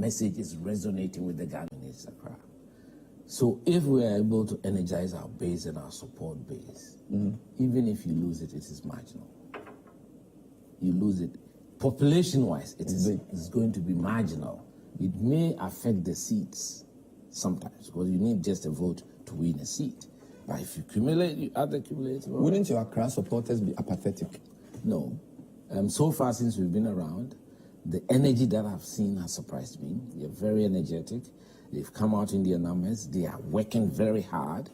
message is resonating with the Ghanaians, Accra. So if we are able to energize our base and our support base, even if you lose it, it is marginal. You lose it. Population-wise, it's going to be marginal. It may affect the seats sometimes, because you need just a vote to win a seat. But if you accumulate, you add accumulate. Wouldn't your Accra supporters be apathetic? No. So far since we've been around, the energy that I've seen has surprised me. They're very energetic. They've come out in their numbers. They are working very hard.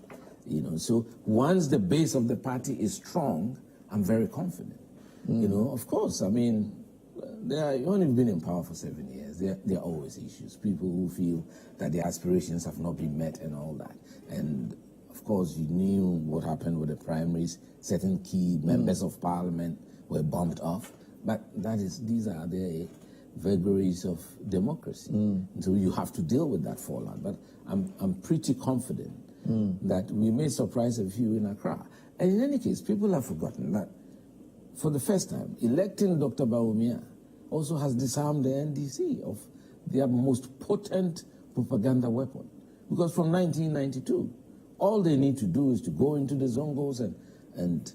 So once the base of the party is strong, I'm very confident. Of course, I mean, you've only been in power for 7 years. There are always issues. People who feel that their aspirations have not been met and all that. And of course, you knew what happened with the primaries. Certain key members of parliament were bumped off. But these are the vagaries of democracy. So you have to deal with that fallout. But I'm pretty confident that we may surprise a few in Accra. And in any case, people have forgotten that for the first time, electing Dr. Bawumia also has disarmed the NDC of their most potent propaganda weapon. Because from 1992, all they need to do is to go into the Zongos and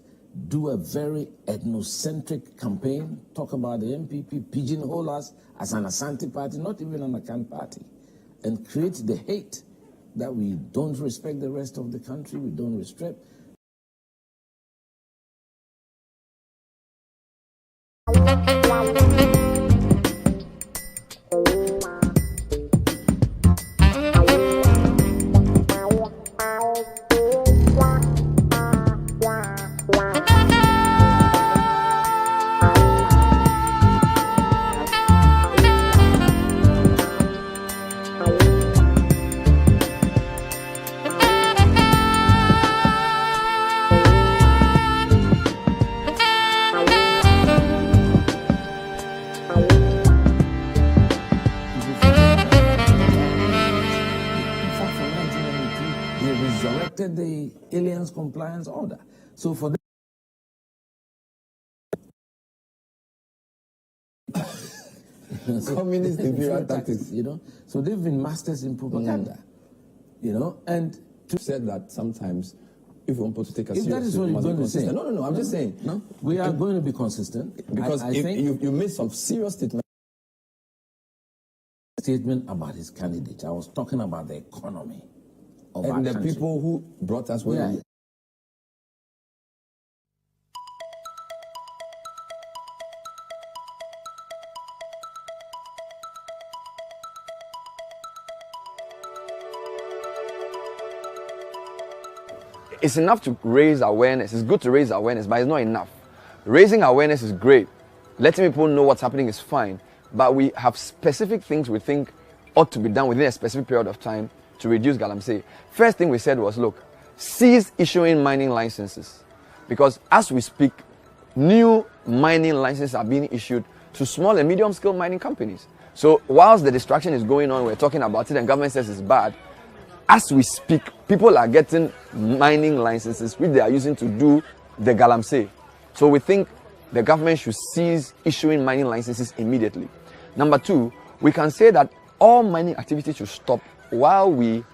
do a very ethnocentric campaign, talk about the MPP, pigeonhole us as an Asante party, not even an Akan party, and create the hate that we don't respect the rest of the country, we don't respect. The aliens compliance order. So for them, communist imperial tactics, So they've been masters in propaganda, and to said that sometimes if we want to take a if that is what you're going to say, no, I'm just saying, we are going to be consistent because I think you made some serious statement about his candidate. I was talking about the economy. And the country. People who brought us where we It's enough to raise awareness. It's good to raise awareness, but it's not enough. Raising awareness is great. Letting people know what's happening is fine. But we have specific things we think ought to be done within a specific period of time to reduce galamsey. First thing we said was, look, cease issuing mining licenses. Because as we speak, new mining licenses are being issued to small and medium-scale mining companies. So whilst the distraction is going on, we're talking about it and government says it's bad, as we speak, people are getting mining licenses which they are using to do the galamsey. So we think the government should cease issuing mining licenses immediately. Number two, we can say that all mining activities should stop while we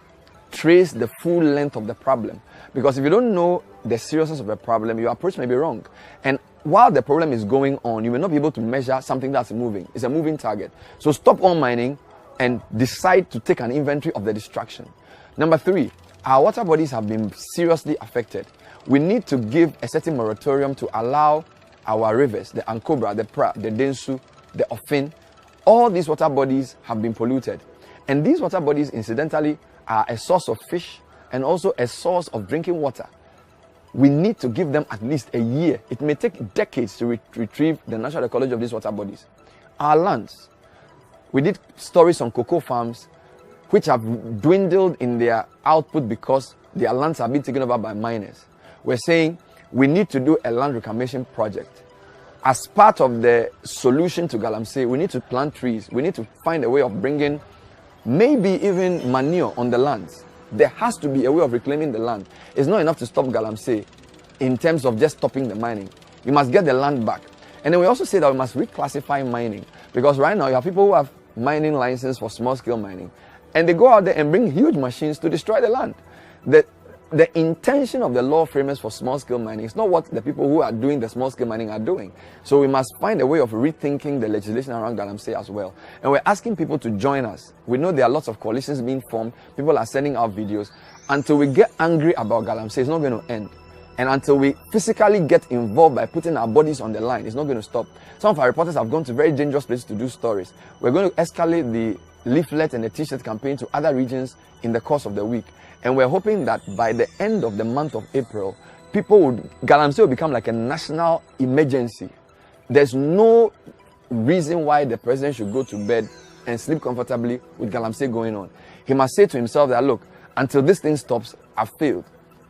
trace the full length of the problem. Because if you don't know the seriousness of the problem, your approach may be wrong. And while the problem is going on, you may not be able to measure something that's moving. It's a moving target. So stop all mining and decide to take an inventory of the distraction. Number three, our water bodies have been seriously affected. We need to give a certain moratorium to allow our rivers, the Ankobra, the Pra, the Densu, the Ofin, all these water bodies have been polluted. And these water bodies, incidentally, are a source of fish and also a source of drinking water. We need to give them at least a year. It may take decades to retrieve the natural ecology of these water bodies. Our lands, we did stories on cocoa farms which have dwindled in their output because their lands have been taken over by miners. We're saying we need to do a land reclamation project. As part of the solution to galamsey, we need to plant trees. We need to find a way of bringing maybe even manure on the lands. There has to be a way of reclaiming the land. It's not enough to stop galamsey in terms of just stopping the mining. You must get the land back. And then we also say that we must reclassify mining. Because right now you have people who have mining license for small-scale mining, and they go out there and bring huge machines to destroy the land. The intention of the law framers for small-scale mining is not what the people who are doing the small-scale mining are doing. So we must find a way of rethinking the legislation around Galamsey as well. And we're asking people to join us. We know there are lots of coalitions being formed. People are sending out videos. Until we get angry about Galamsey, it's not going to end. And until we physically get involved by putting our bodies on the line, it's not going to stop. Some of our reporters have gone to very dangerous places to do stories. We're going to escalate the leaflet and the t-shirt campaign to other regions in the course of the week. And we're hoping that by the end of the month of April, Galamsey will become like a national emergency. There's no reason why the president should go to bed and sleep comfortably with Galamsey going on. He must say to himself that, look, until this thing stops, I've failed.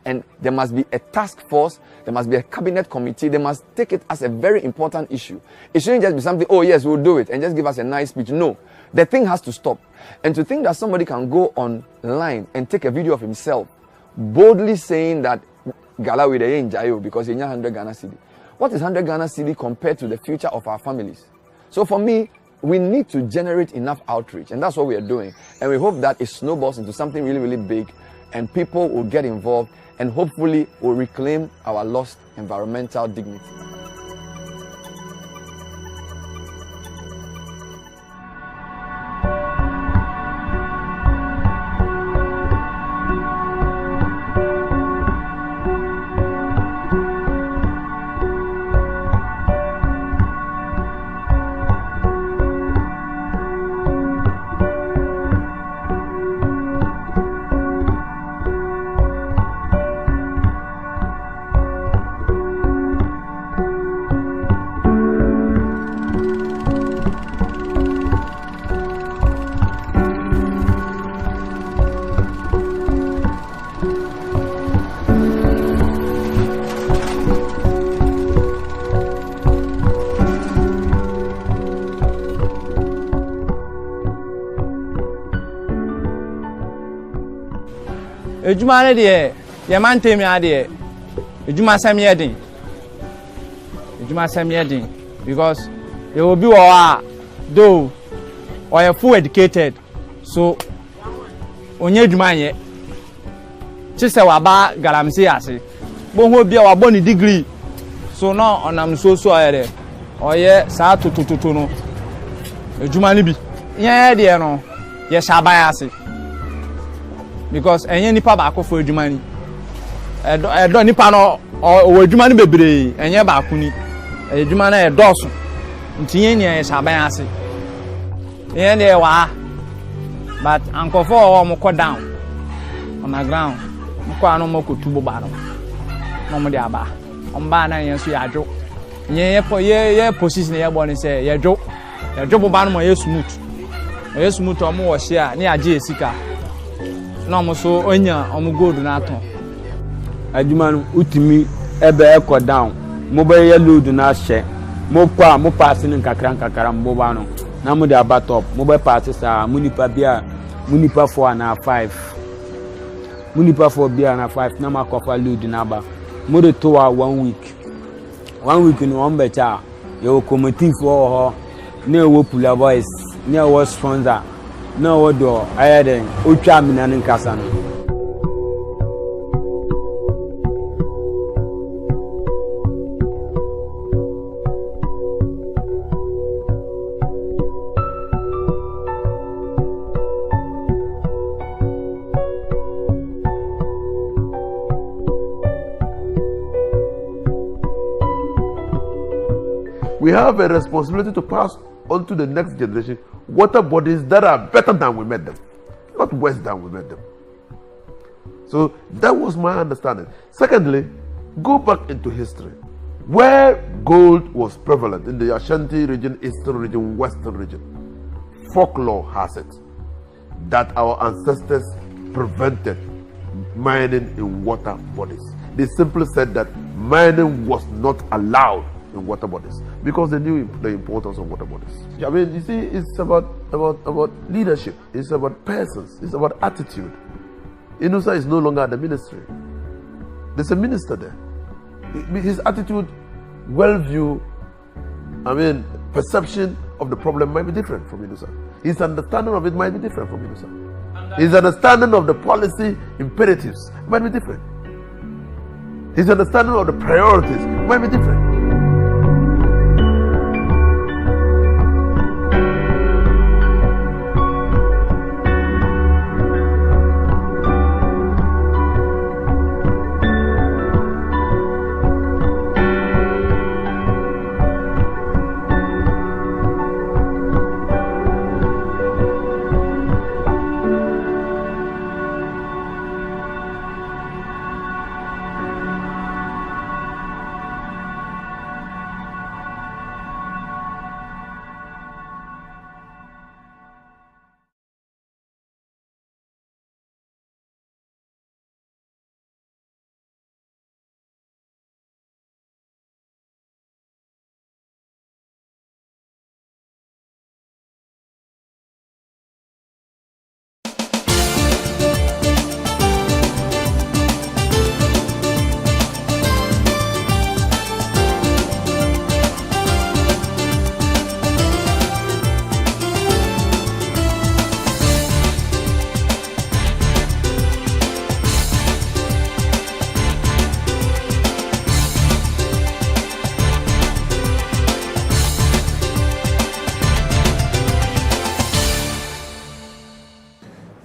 And there must be a task force, there must be a cabinet committee, they must take it as a very important issue. It shouldn't just be something, oh yes, we'll do it, and just give us a nice speech. No, the thing has to stop. And to think that somebody can go online and take a video of himself boldly saying that Gala with a Jayo because he 100 Ghana Cedi. What is 100 Ghana Cedi compared to the future of our families? So for me, we need to generate enough outreach, and that's what we are doing. And we hope that it snowballs into something really, really big, and people will get involved, and hopefully will reclaim our lost environmental dignity. Ejuma ne de ye man temi ade ejuma samyedin because they will be though or you full educated so onye ejuma ye chise wa ba Galamsey ase bo ho bia wa bo ni degree so no onam so ayere oye sa tutututu no ejuma ni bi ye de no ye shaban ase because enye nipa ba akofo adwuma ni edo nipa no o adwuma ni bebre enye ba akuni adwuma na edoso ntinye ni e saban ase enye de wa but ankofo o mo down on the ground mo anu mo ko tubo ba no mo de aba on ba na yen so ya dwo ye position ye bo ni say ye dwo bo ba no mo ye smooth o mo wo share ni age esika no mo so onya o mo gold na aton adwuma no utimi ebe e down mo be ye load na hye mo pass ni nkakra mo ba no na mo de aba top mo be pass sa munipa bia munipa 4 na 5 munipa 4 bia na 5 na makofa load na aba mo de to 1 week no on becha ye committee for ho na wo pula boys na wo sponsor no what do I then Ucha Minan Kassan. We have a responsibility to pass on to the next generation water bodies that are better than we made them, not worse than we made them. So that was my understanding. Secondly, go back into history. Where gold was prevalent in the Ashanti region, Eastern region, Western region, folklore has it that our ancestors prevented mining in water bodies. They simply said that mining was not allowed in water bodies because they knew the importance of water bodies. I mean, you see, it's about leadership. It's about persons. It's about attitude. Inusa is no longer at the ministry. There's a minister there. His attitude, worldview, perception of the problem might be different from Inusa. His understanding of it might be different from Inusa. His understanding of the policy imperatives might be different. His understanding of the priorities might be different.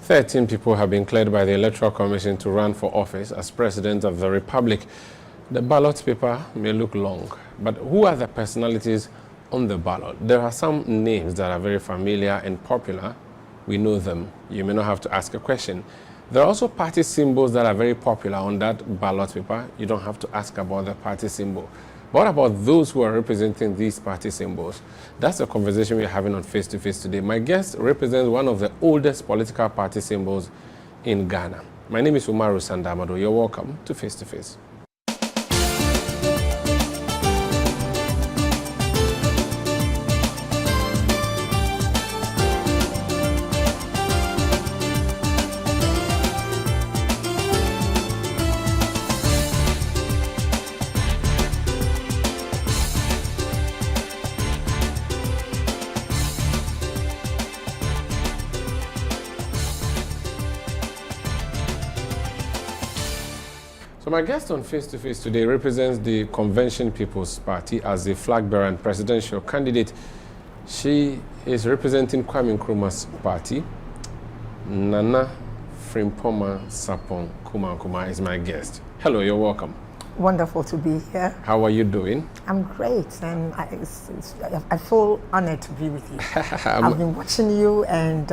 13 people have been cleared by the Electoral Commission to run for office as President of the Republic. The ballot paper may look long, but who are the personalities on the ballot? There are some names that are very familiar and popular. We know them. You may not have to ask a question. There are also party symbols that are very popular on that ballot paper. You don't have to ask about the party symbol. But what about those who are representing these party symbols? That's the conversation we're having on Face to Face today. My guest represents one of the oldest political party symbols in Ghana. My name is Umaru Sandamado. You're welcome to Face to Face. So my guest on Face to Face today represents the Convention People's Party as the flag bearer and presidential candidate. She is representing Kwame Nkrumah's party. Nana Frimpong Sarpong Kumankumah is my guest. Hello, you're welcome. Wonderful to be here. How are you doing? I'm great, and I feel honored to be with you. I've been watching you, and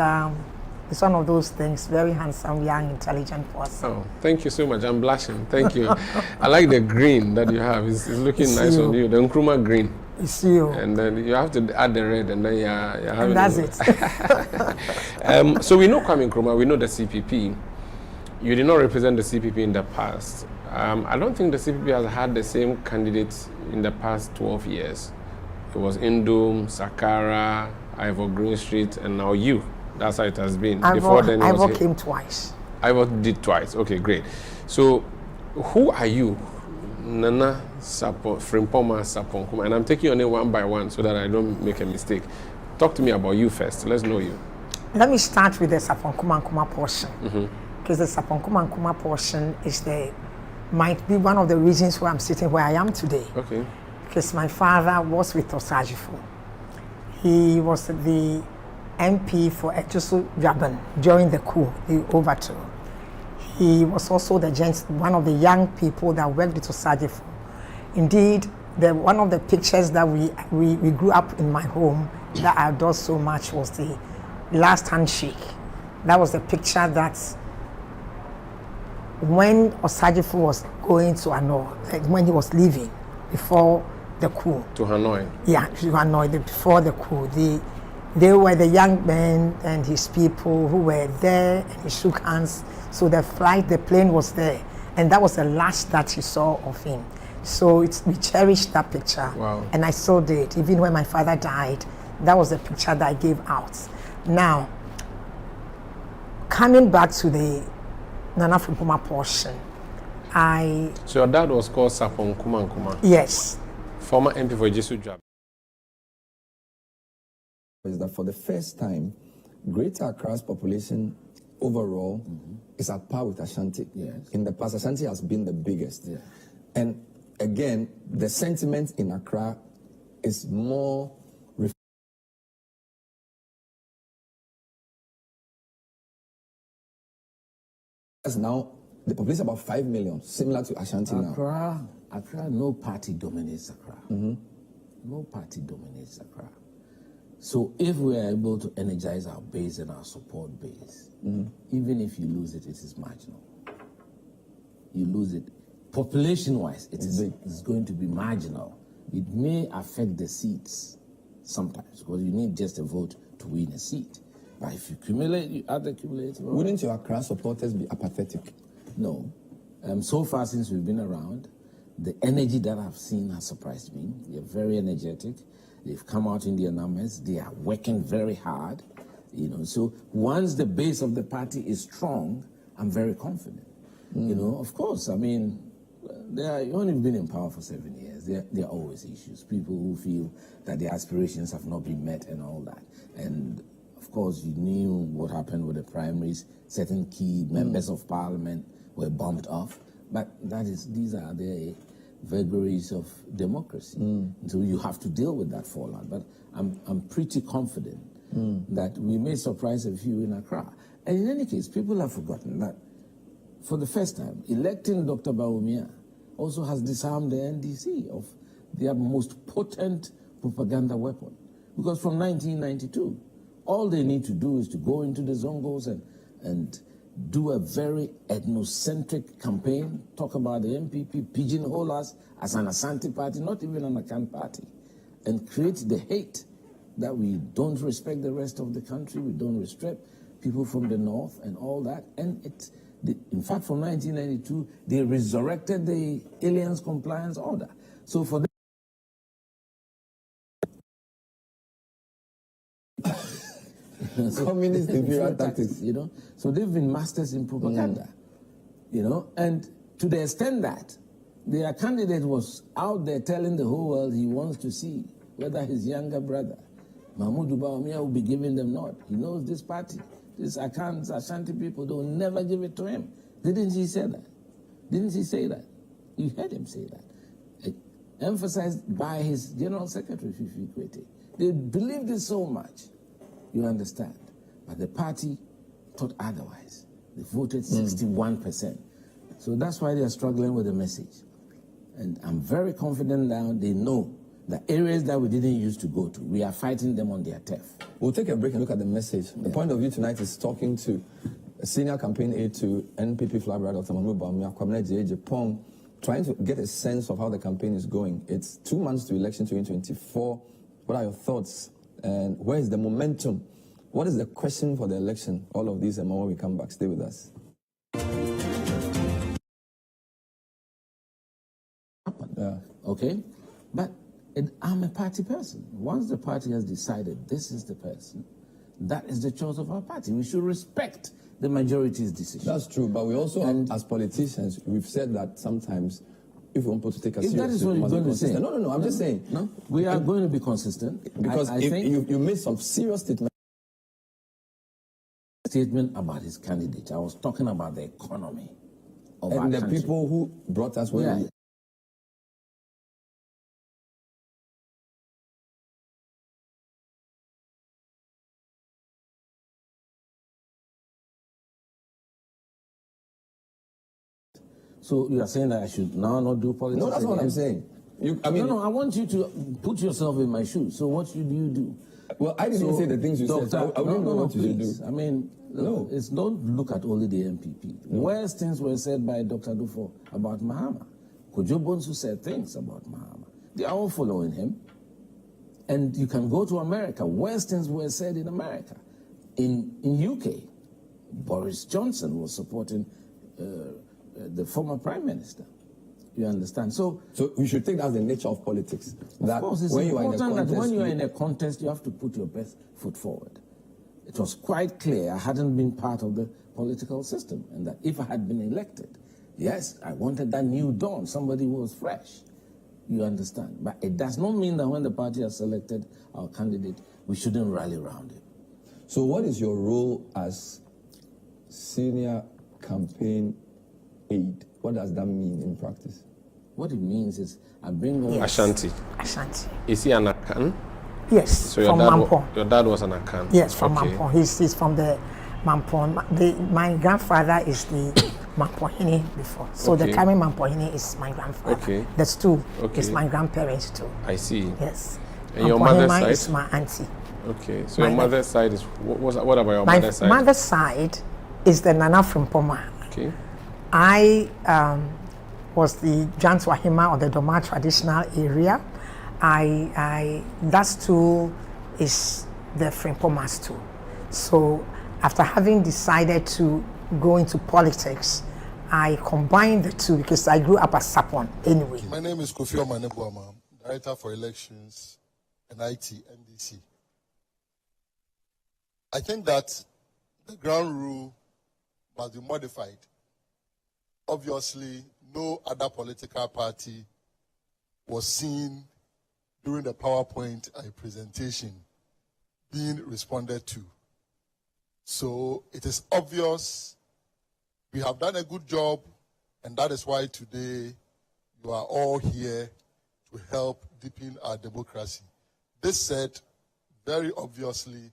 it's one of those things, very handsome, young, intelligent person. Oh, thank you so much. I'm blushing. Thank you. I like the green that you have. It's looking nice on you. The Nkrumah green. It's you. And then you have to add the red, and then you're having. And that's it. So we know Kwame Nkrumah. We know the CPP. You did not represent the CPP in the past. I don't think the CPP has had the same candidates in the past 12 years. It was Indum, Sakara, Ivor Greenstreet, and now you. That's how it has been. Before then, Ivor came twice. Ivor did twice. Okay, great. So, who are you? Nana Frimpong Sarpong. And I'm taking your name one by one so that I don't make a mistake. Talk to me about you first. Let's know you. Let me start with the Sarpong Kumankumah portion. Because the Sarpong Kumankumah portion might be one of the reasons why I'm sitting where I am today. Okay. Because my father was with Osajifo. He was the MP for Ejusu Jaban during the coup, the overthrow. He was also one of the young people that worked with Osajifo. Indeed, one of the pictures that we grew up in my home that I adored so much was the last handshake. That was the picture that when Osajifo was going to Hanoi, like when he was leaving before the coup. To Hanoi? Yeah, to Hanoi, before the coup. They were the young men and his people who were there, and he shook hands. So the plane was there. And that was the last that he saw of him. So we cherished that picture. Wow. And I still did. Even when my father died, that was the picture that I gave out. Now, coming back to the Nana Frimpong portion, So your dad was called Sarpong Kumankumah? Yes. Former MP for Ejusu Jaban. is that for the first time, Greater Accra's population overall is at par with Ashanti. Yes. In the past, Ashanti has been the biggest. Yeah. And again, the sentiment in Accra is more now the population is about 5 million, similar to Ashanti now. Accra, no party dominates Accra. No party dominates Accra. So if we are able to energize our base and our support base, even if you lose it, it is marginal. You lose it. Population-wise, it's going to be marginal. It may affect the seats sometimes, because you need just a vote to win a seat. But if you accumulate, you add accumulate. Wouldn't your Accra supporters be apathetic? No. So far since we've been around, the energy that I've seen has surprised me. They're very energetic. They've come out in their numbers. They are working very hard. So once the base of the party is strong, I'm very confident. Of course, I mean, you've only been in power for 7 years. There are always issues. People who feel that their aspirations have not been met and all that. And of course, you knew what happened with the primaries. Certain key members of parliament were bumped off. But these are the vagaries of democracy. So you have to deal with that fallout. But I'm pretty confident that we may surprise a few in Accra. And in any case, people have forgotten that for the first time, electing Dr. Bawumia also has disarmed the NDC of their most potent propaganda weapon. Because from 1992, all they need to do is to go into the Zongos and do a very ethnocentric campaign, talk about the MPP, pigeonhole us as an Asante party, not even an Akan party, and create the hate that we don't respect the rest of the country, we don't respect people from the north and all that. And in fact, from 1992, they resurrected the Aliens Compliance Order. So for them, communist imperial tactics, So they've been masters in propaganda, and to the extent that their candidate was out there telling the whole world he wants to see whether his younger brother, Mahmoud Bawumia, will be giving them nod. He knows this party, these Ashanti people, they'll never give it to him. Didn't he say that? Didn't he say that? You heard him say that. Emphasized by his General Secretary, Fifi Kwete. They believed it so much. You understand? But the party thought otherwise. They voted 61%. So that's why they're struggling with the message. And I'm very confident now they know the areas that we didn't used to go to, we are fighting them on their turf. We'll take a break and look at the message. The point of view tonight is talking to a senior campaign aide to NPP flag bearer, Dr. Mahmoud Bawumia, Kwabena J.J. trying to get a sense of how the campaign is going. It's 2 months to election 2024. What are your thoughts? And where is the momentum? What is the question for the election? All of these and more when we come back. Stay with us. Yeah. Okay? But I'm a party person. Once the party has decided this is the person, that is the choice of our party. We should respect the majority's decision. That's true, but we also, as politicians, we've said that sometimes if we want people to take us seriously, that is what you're going to say. No, I'm just saying. No, we are going to be consistent. Because I think you made some serious statement about his candidate. I was talking about the economy of our and the country. people who brought us where we So you are saying that I should now not do politics? No, that's again? what I'm saying. No, I want you to put yourself in my shoes. So what should you do? Well, I didn't say the things you said. So I wouldn't know what you should do. I mean, no. Don't look at only the MPP. No. Worse things were said by Dr. Dufo about Mahama. Kojo Bonsu said things about Mahama. They are all following him. And you can go to America. Worse things were said in America. In UK, Boris Johnson was supporting the former Prime Minister. You understand? So we should take that as the nature of politics. Of course, it's important that when you are in a contest, you have to put your best foot forward. It was quite clear I hadn't been part of the political system, and that if I had been elected, yes, I wanted that new dawn, somebody who was fresh. You understand? But it does not mean that when the party has selected our candidate, we shouldn't rally around it. So what is your role as senior campaign aide? What does that mean in practice? What it means is I bring all Ashanti. Ashanti. Is he an Akan? Yes, So from Mampong. Your dad was an Akan? Yes, from Okay. Mampong. He's from the Mampong. My grandfather is the Mampohini before. So Okay. the current Mampohini is my grandfather. Okay. The Stu Okay. is my grandparents too. I see. Yes. And your mother's Mampohima side? is my auntie. Okay, so My your mother's side is, what about your My mother's side? mother's side is the Nana from Poma. Okay, I was the Jantwahima of the Doma traditional area. That stool is the Frimpoma stool. So after having decided to go into politics, I combined the two because I grew up at Sapon anyway. My name is Kofi Omanebuama, Director for Elections and IT, NDC. I think that the ground rule must be modified. Obviously, no other political party was seen during the PowerPoint presentation being responded to. So it is obvious we have done a good job, and that is why today you are all here to help deepen our democracy. This said, very obviously,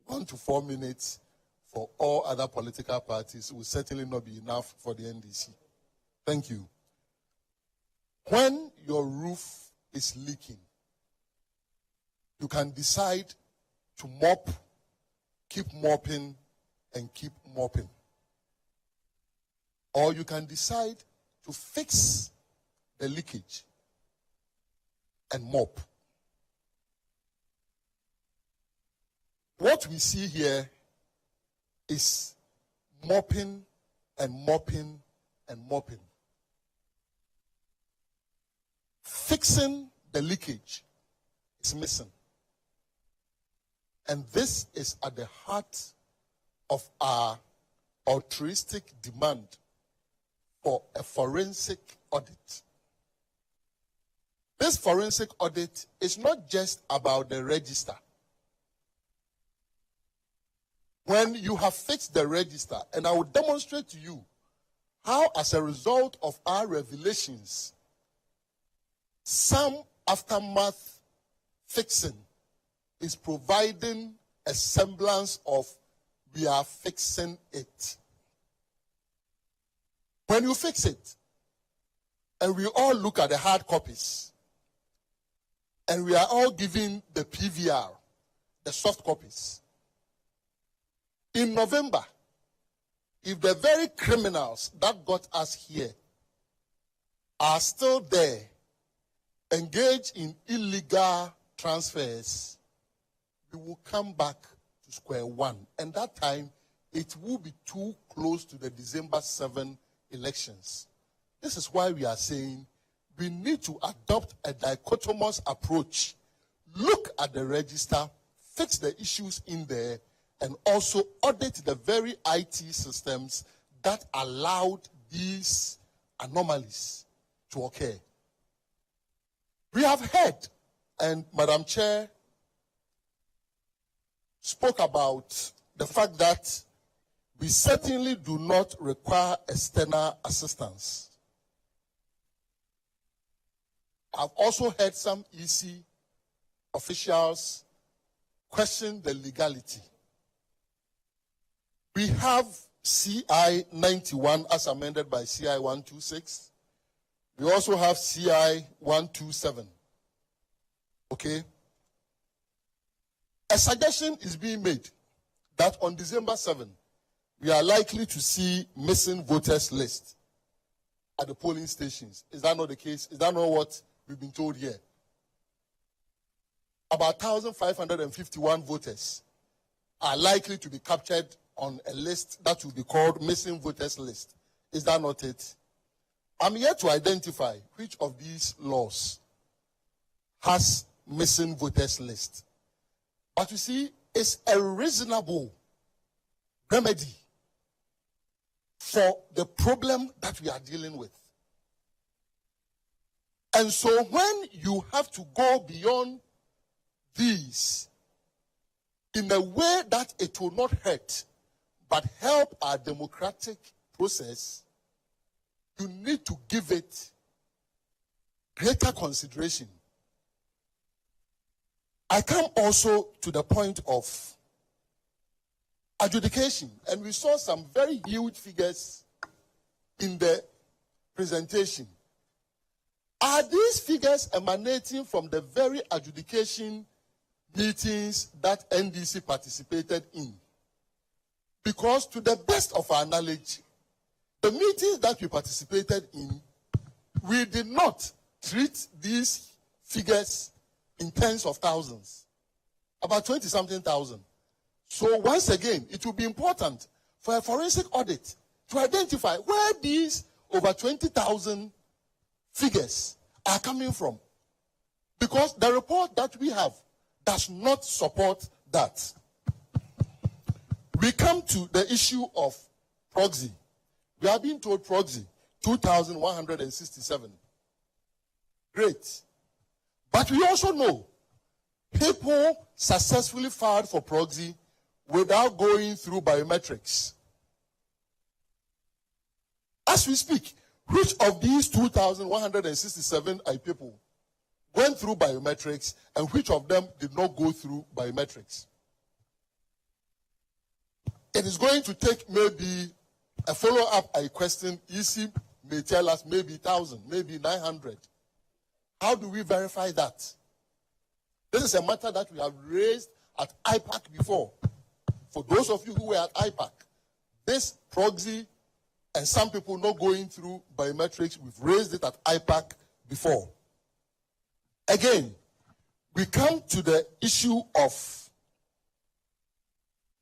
1 to 4 minutes for all other political parties will certainly not be enough for the NDC. Thank you. When your roof is leaking, you can decide to mop, keep mopping, and keep mopping. Or you can decide to fix the leakage and mop. What we see here is mopping and mopping and mopping. Fixing the leakage is missing. And this is at the heart of our altruistic demand for a forensic audit. This forensic audit is not just about the register. When you have fixed the register, and I will demonstrate to you how, as a result of our revelations, some aftermath fixing is providing a semblance of we are fixing it. When you fix it, and we all look at the hard copies, and we are all given the PVR, the soft copies, in November, if the very criminals that got us here are still there, engaged in illegal transfers, we will come back to square one. And that time, it will be too close to the December 7 elections. This is why we are saying we need to adopt a dichotomous approach. Look at the register, fix the issues in there, and also audit the very IT systems that allowed these anomalies to occur. We have heard, and Madam Chair spoke about the fact that we certainly do not require external assistance. I've also heard some EC officials question the legality. We have CI 91 as amended by CI 126. We also have CI 127. Okay? A suggestion is being made that on December 7, we are likely to see missing voters list at the polling stations. Is that not the case? Is that not what we've been told here? About 1,551 voters are likely to be captured on a list that will be called missing voters list. Is that not it? I'm here to identify which of these laws has missing voters list. But you see, it's a reasonable remedy for the problem that we are dealing with. And so when you have to go beyond these in a way that it will not hurt, but help our democratic process, you need to give it greater consideration. I come also to the point of adjudication, and we saw some very huge figures in the presentation. Are these figures emanating from the very adjudication meetings that NDC participated in? Because to the best of our knowledge, the meetings that we participated in, we did not treat these figures in tens of thousands, about 20-something thousand. So once again, it will be important for a forensic audit to identify where these over 20,000 figures are coming from. Because the report that we have does not support that. We come to the issue of proxy. We are being told proxy, 2,167. Great. But we also know people successfully filed for proxy without going through biometrics. As we speak, which of these 2,167 people went through biometrics and which of them did not go through biometrics? It is going to take maybe a follow-up question. EC may tell us maybe 1,000, maybe 900. How do we verify that? This is a matter that we have raised at IPAC before. For those of you who were at IPAC, this proxy and some people not going through biometrics, we've raised it at IPAC before. Again, we come to the issue of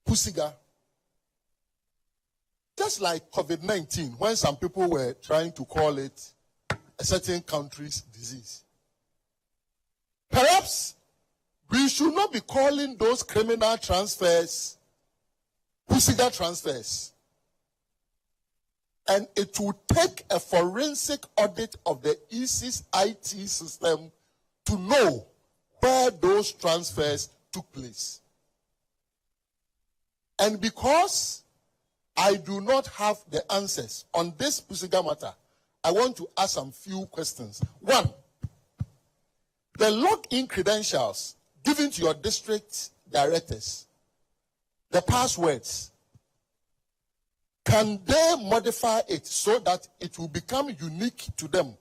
Pusiga. Just like COVID-19, when some people were trying to call it a certain country's disease. Perhaps we should not be calling those criminal transfers Pusiga transfers. And it will take a forensic audit of the EC's IT system to know where those transfers took place. And because I do not have the answers on this Pusiga matter, I want to ask some few questions. One, the login credentials given to your district directors, the passwords, can they modify it so that it will become unique to them?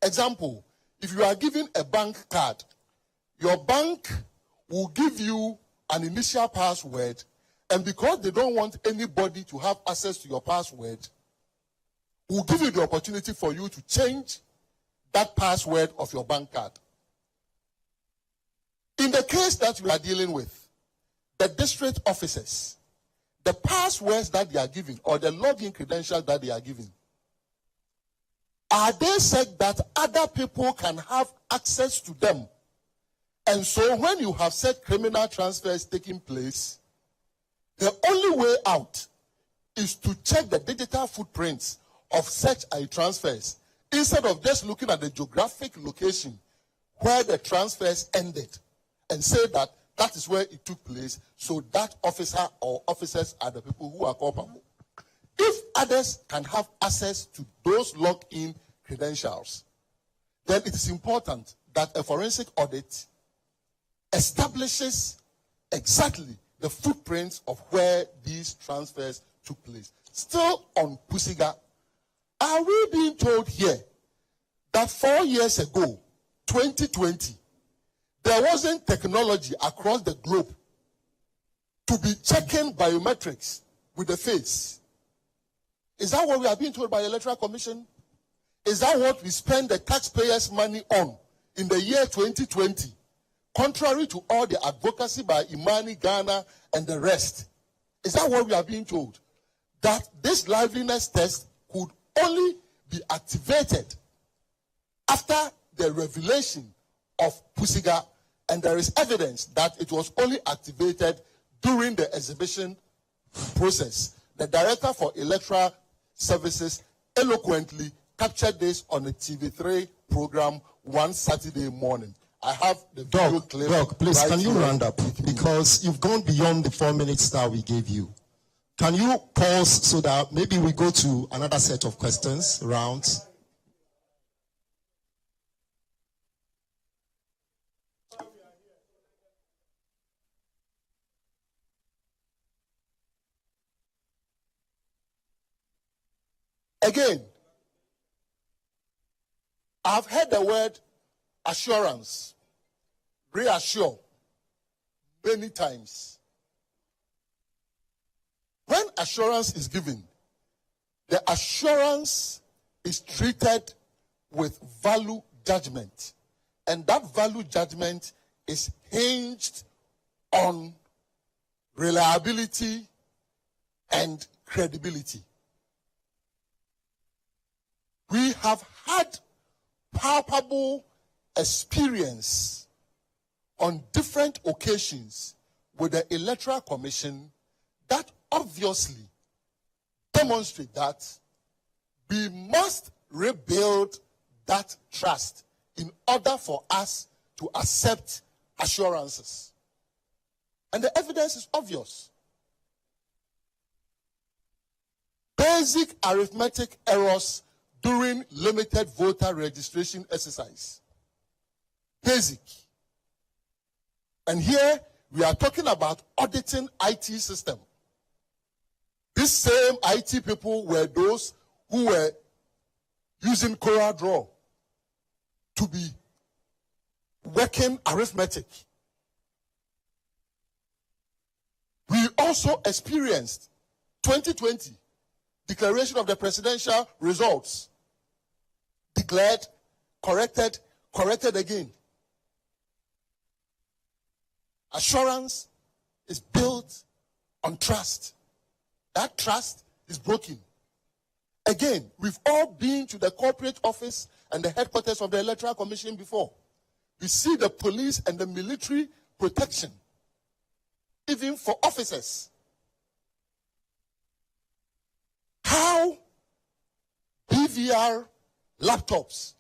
Example, if you are given a bank card, your bank will give you an initial password, and because they don't want anybody to have access to your password, will give you the opportunity for you to change that password of your bank card. In the case that we are dealing with, the district officers, the passwords that they are giving or the login credentials that they are giving, are they said that other people can have access to them? And so when you have said criminal transfers taking place, the only way out is to check the digital footprints of such transfers instead of just looking at the geographic location where the transfers ended and say that that is where it took place, so that officer or officers are the people who are culpable. If others can have access to those login credentials, then it is important that a forensic audit establishes exactly the footprints of where these transfers took place. Still on Pusiga, are we being told here that 4 years ago, 2020, there wasn't technology across the globe to be checking biometrics with the face? Is that what we are being told by the Electoral Commission? Is that what we spend the taxpayers' money on in the year 2020? Contrary to all the advocacy by Imani, Ghana, and the rest. Is that what we are being told? That this liveliness test could only be activated after the revelation of Pusiga, and there is evidence that it was only activated during the exhibition process. The Director for Electoral Services eloquently captured this on a TV3 program one Saturday morning. I have the video clip. Doc, please, right can you here round up? with me. Because you've gone beyond the 4 minutes that we gave you. Can you pause so that maybe we go to another set of questions, rounds? Again, I've heard the word assurance, reassure, many times. When assurance is given, the assurance is treated with value judgment. And that value judgment is hinged on reliability and credibility. We have had palpable experience on different occasions with the Electoral Commission that obviously demonstrate that we must rebuild that trust in order for us to accept assurances. And the evidence is obvious. Basic arithmetic errors during limited voter registration exercise. Basic. And here we are talking about auditing IT system. These same IT people were those who were using CorelDRAW to be working arithmetic. We also experienced 2020 declaration of the presidential results. Declared, corrected again. Assurance is built on trust. That trust is broken. Again, we've all been to the corporate office and the headquarters of the Electoral Commission before. We see the police and the military protection, even for officers. How PVR laptops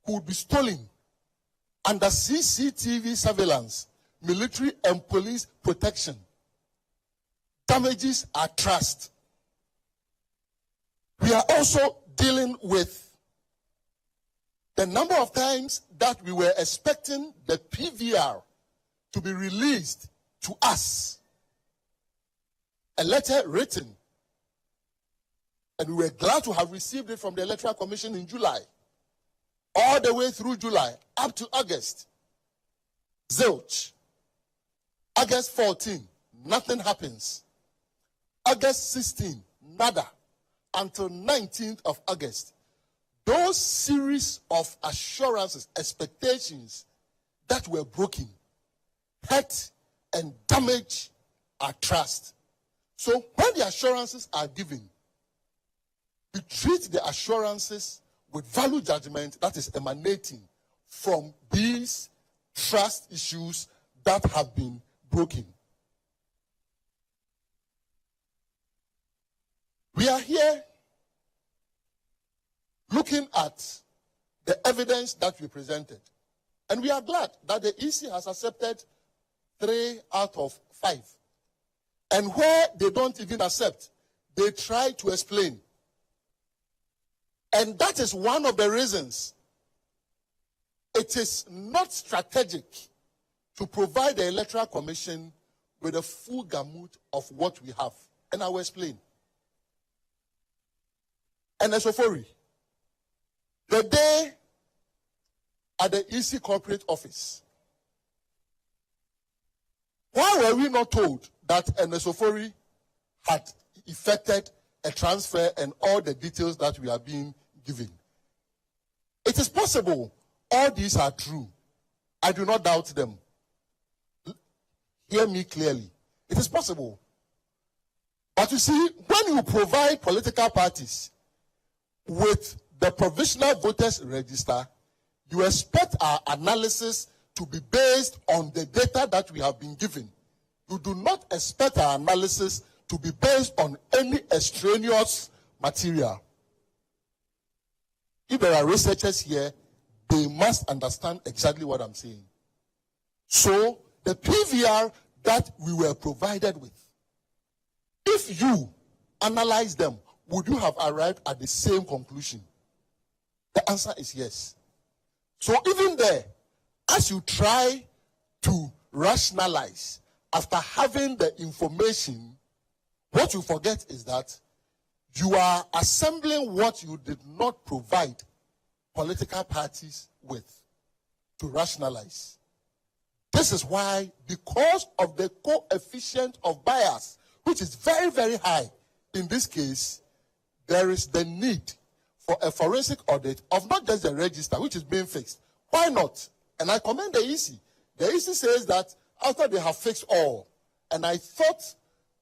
could be stolen under CCTV surveillance, military and police protection, damages our trust. We are also dealing with the number of times that we were expecting the PVR to be released to us. A letter written. And we were glad to have received it from the Electoral Commission in July. All the way through July, up to August. Zilch. August 14, nothing happens. August 16, nada. Until 19th of August. Those series of assurances, expectations that were broken, hurt and damage our trust. So when the assurances are given, we treat the assurances with value judgment that is emanating from these trust issues that have been broken. We are here looking at the evidence that we presented. And we are glad that the EC has accepted 3 out of 5. And where they don't even accept, they try to explain. And that is one of the reasons it is not strategic to provide the Electoral Commission with a full gamut of what we have. And I will explain. And Esofori, the day at the EC corporate office, why were we not told that Esofori had effected a transfer and all the details that we are being given? It is possible all these are true. I do not doubt them. Hear me clearly. It is possible. But you see, when you provide political parties with the provisional voters register, you expect our analysis to be based on the data that we have been given. You do not expect our analysis to be based on any extraneous material. If there are researchers here, they must understand exactly what I'm saying. So the PVR that we were provided with, if you analyze them, would you have arrived at the same conclusion? The answer is yes. So even there, as you try to rationalize after having the information, what you forget is that you are assembling what you did not provide political parties with to rationalize. This is why, because of the coefficient of bias, which is very, very high in this case, there is the need for a forensic audit of not just the register, which is being fixed. Why not? And I commend the EC. The EC says that after they have fixed all, and I thought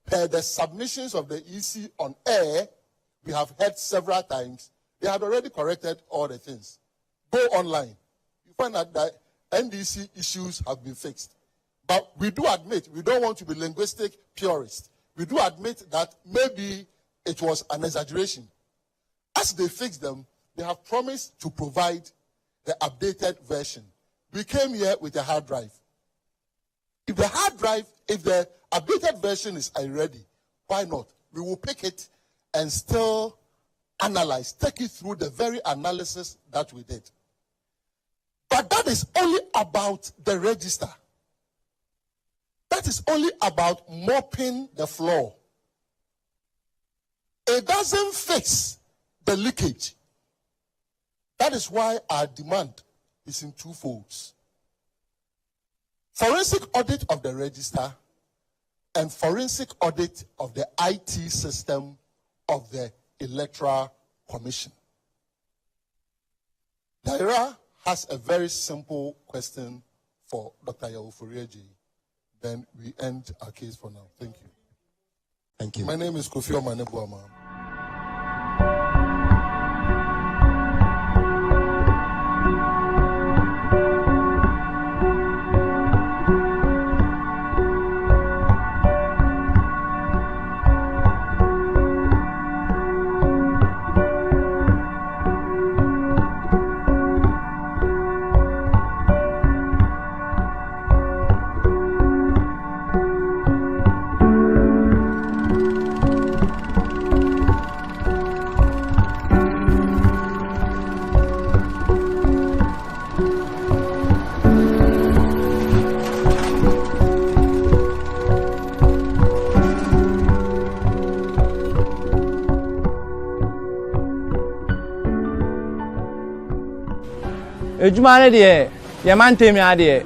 per the submissions of the EC on air, we have heard several times, they had already corrected all the things. Go online. You find out that NDC issues have been fixed. But we do admit, we don't want to be linguistic purists. We do admit that maybe it was an exaggeration. As they fix them, they have promised to provide the updated version. We came here with a hard drive. If the hard drive, if the updated version is already, why not? We will pick it and still analyze, take it through the very analysis that we did. But that is only about the register. That is only about mopping the floor. It doesn't fix the leakage. That is why our demand is in two folds. Forensic audit of the register and forensic audit of the IT system of the Electoral Commission. Daira has a very simple question for Dr. Yawofurieji. Then we end our case for now. Thank you. Thank you. My name is Kofi Omanebuama. Ejuma ne de ye man temi ade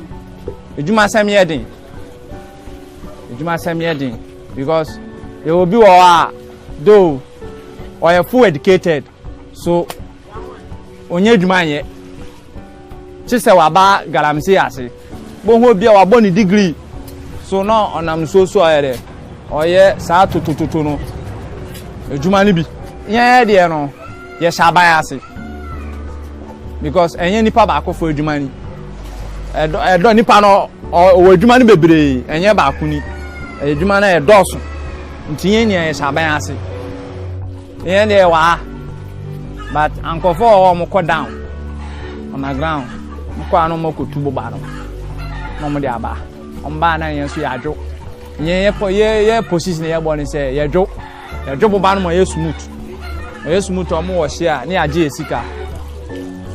ejuma sam ye din because they will be though or you full educated so onye ejuma ye chise wa ba galamsi ase bo ho bia wa boni degree so no onam so ayere oye sa tutututu no ejuma ni bi ye de no ye shaban ase because enye nipa ba akọ for edwuma ni edo nipa no o edwuma ni bebre enye ba akuni edwuma na edoso ntinye ni e saban ase enye de wa but ankofo o mo ko down on the ground mo ko anu mo ko tubo ba no no mo de aba on ba na yen so ya dwo ye position ye bo ni se ye dwo bo ba no mo ye smooth o mo wo hia ni age esika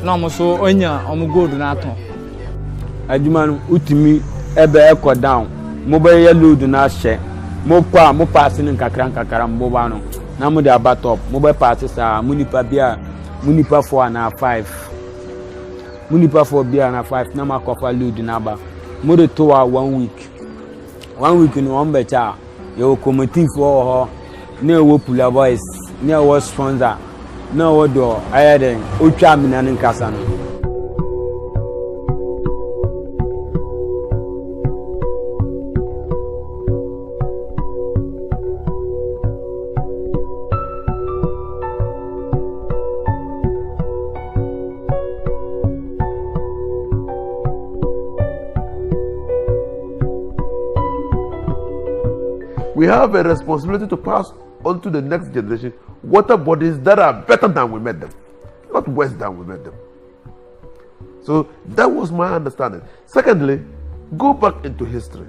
no mo so onya omo gold na aton adwuma no utimi ebe ekọ down mo be ye load na hye mo kwa mo pass ni nkakra mo ba no na mo de aba top mo be pass sa munipa bia munipa 4 na 5 munipa 4 bia na 5 na makofa load na ba mo de to 1 week no on becha yo committee for ho na ewo pula boys na ewo sponsor na wodo ayeden otwa mina nkasa no. We have a responsibility to pass on to the next generation water bodies that are better than we met them, not worse than we met them. So that was my understanding. Secondly, Go back into history.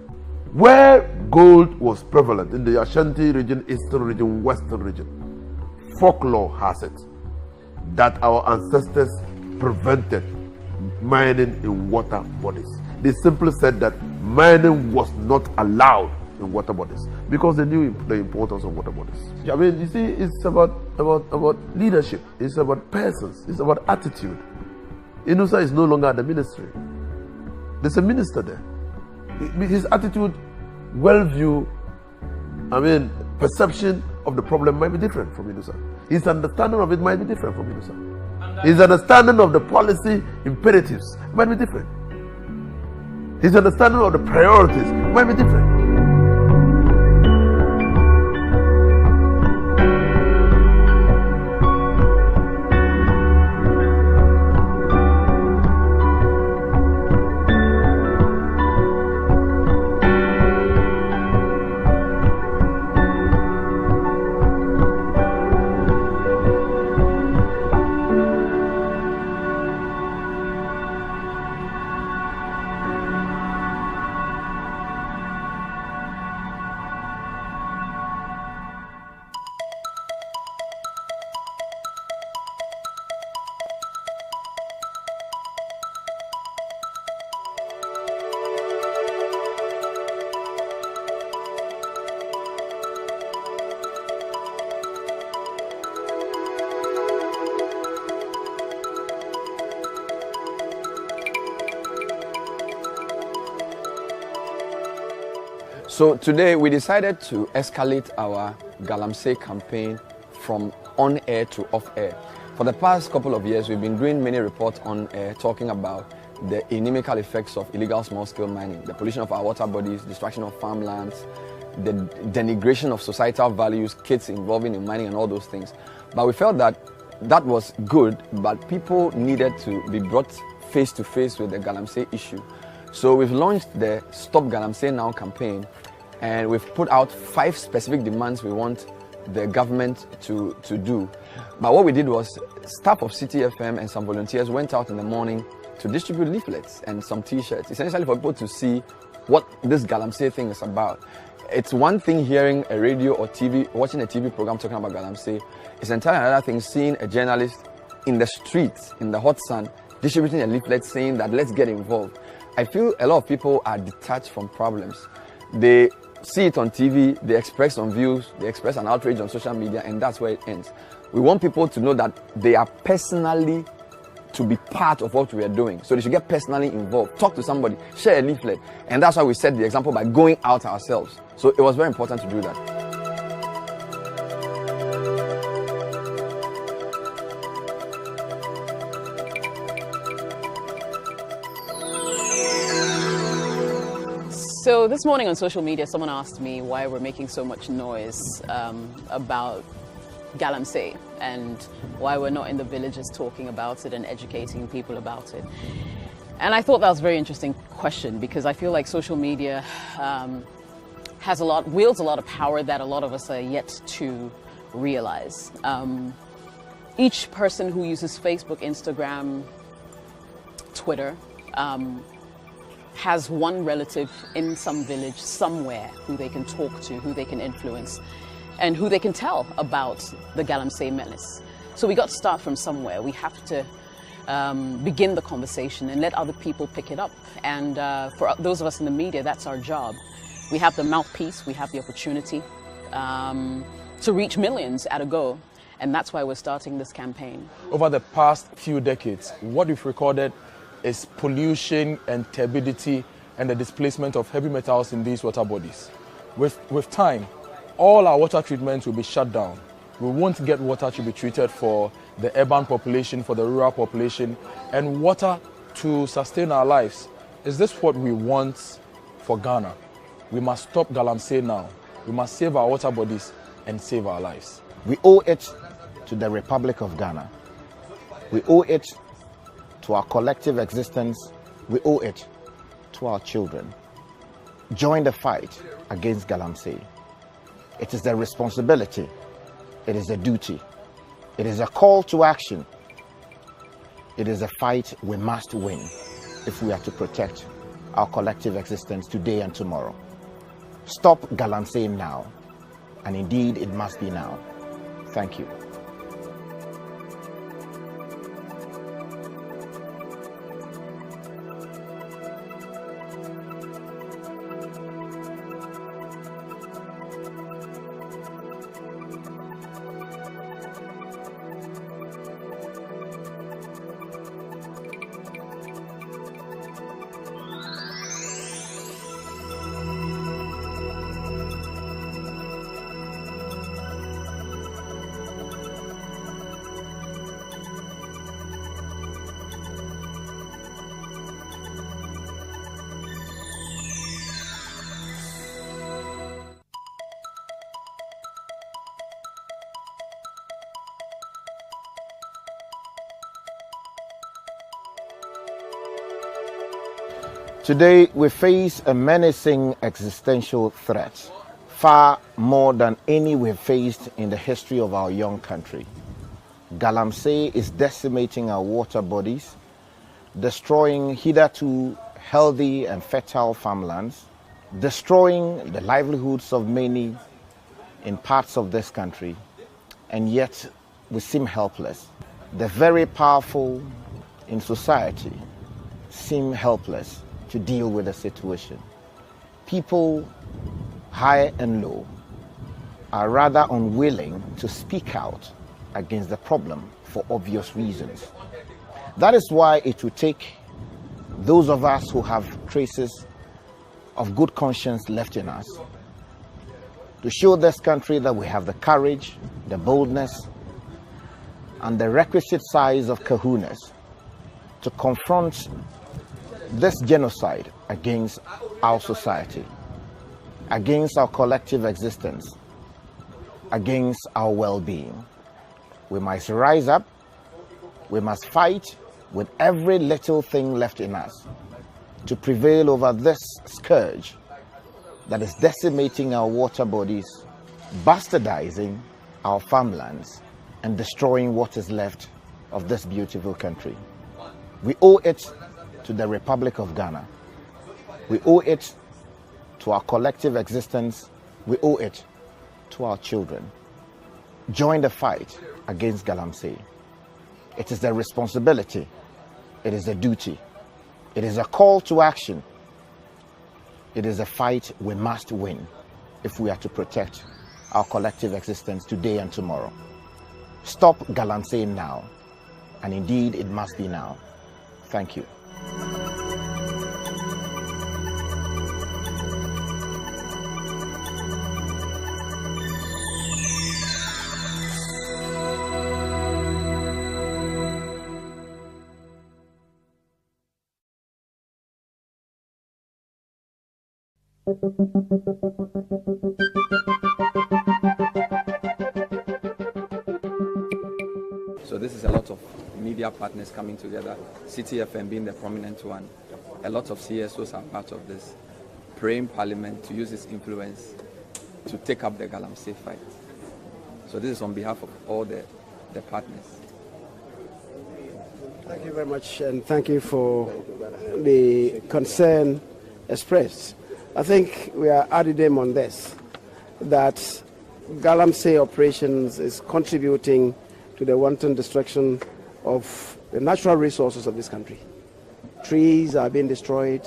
Where gold was prevalent in the Ashanti region, Eastern region, Western region, folklore has it that our ancestors prevented mining in water bodies. They simply said that mining was not allowed in water bodies because they knew the importance of water bodies. I mean, you see, it's about leadership. It's about persons. It's about attitude. Inusa is no longer at the ministry. There's a minister there. His attitude, worldview, perception of the problem might be different from Inusa. His understanding of it might be different from Inusa. His understanding of the policy imperatives might be different. His understanding of the priorities might be different. So today we decided to escalate our Galamsey campaign from on air to off air. For the past couple of years, we've been doing many reports on air talking about the inimical effects of illegal small-scale mining, the pollution of our water bodies, destruction of farmlands, the denigration of societal values, kids involving in mining and all those things. But we felt that that was good, but people needed to be brought face to face with the Galamsey issue. So we've launched the Stop Galamsey Now campaign, and we've put out 5 specific demands we want the government to do. But what we did was, staff of Citi FM and some volunteers went out in the morning to distribute leaflets and some t-shirts, essentially for people to see what this Galamsey thing is about. It's one thing hearing a radio or TV, watching a TV program talking about Galamsey. It's entirely another thing seeing a journalist in the streets, in the hot sun, distributing a leaflet saying that let's get involved. I feel a lot of people are detached from problems. They see it on TV, they express some views, they express an outrage on social media, and that's where it ends. We want people to know that they are personally to be part of what we are doing. So they should get personally involved, talk to somebody, share a leaflet. And that's why we set the example by going out ourselves. So it was very important to do that. So this morning on social media, someone asked me why we're making so much noise about Galamsey and why we're not in the villages talking about it and educating people about it. And I thought that was a very interesting question, because I feel like social media wields a lot of power that a lot of us are yet to realize. Each person who uses Facebook, Instagram, Twitter, has one relative in some village somewhere who they can talk to, who they can influence, and who they can tell about the Galamsey menace. So we got to start from somewhere. We have to begin the conversation and let other people pick it up. And for those of us in the media, that's our job. We have the mouthpiece, we have the opportunity to reach millions at a go. And that's why we're starting this campaign. Over the past few decades, what we've recorded is pollution and turbidity and the displacement of heavy metals in these water bodies. With time, all our water treatments will be shut down. We won't get water to be treated for the urban population, for the rural population, and water to sustain our lives. Is this what we want for Ghana? We must stop Galamsey now. We must save our water bodies and save our lives. We owe it to the Republic of Ghana. We owe it to our collective existence. We owe it to our children. Join the fight against Galamsey. It is their responsibility. It is a duty. It is a call to action. It is a fight we must win if we are to protect our collective existence today and tomorrow. Stop Galamsey now, and indeed it must be now. Thank you. Today, we face a menacing existential threat, far more than any we've faced in the history of our young country. Galamsey is decimating our water bodies, destroying hitherto healthy and fertile farmlands, destroying the livelihoods of many in parts of this country, and yet we seem helpless. The very powerful in society seem helpless to deal with the situation. People, high and low, are rather unwilling to speak out against the problem for obvious reasons. That is why it will take those of us who have traces of good conscience left in us to show this country that we have the courage, the boldness, and the requisite size of kahunas to confront this genocide against our society, against our collective existence, against our well-being. We must rise up, we must fight with every little thing left in us to prevail over this scourge that is decimating our water bodies, bastardizing our farmlands, and destroying what is left of this beautiful country. We owe it to the Republic of Ghana. We owe it to our collective existence. We owe it to our children. Join the fight against Galamsey. It is a responsibility. It is a duty. It is a call to action. It is a fight we must win if we are to protect our collective existence today and tomorrow. Stop Galamsey now, and indeed it must be now. Thank you. So this is a lot of media partners coming together, Citi FM being the prominent one. A lot of CSOs are part of this, praying Parliament to use its influence to take up the Galamsey fight. So this is on behalf of all the partners. Thank you very much, and thank you for the concern expressed. I think we are adding on this, that Galamsey operations is contributing to the wanton destruction of the natural resources of this country. Trees are being destroyed,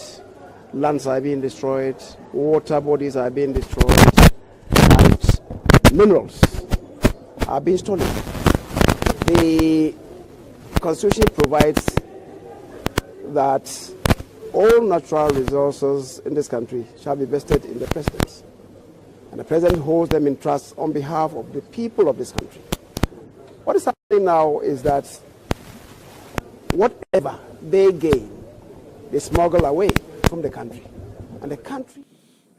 lands are being destroyed, water bodies are being destroyed, and minerals are being stolen. The Constitution provides that all natural resources in this country shall be vested in the President, and the President holds them in trust on behalf of the people of this country. What is happening now is that whatever they gain, they smuggle away from the country. And the country...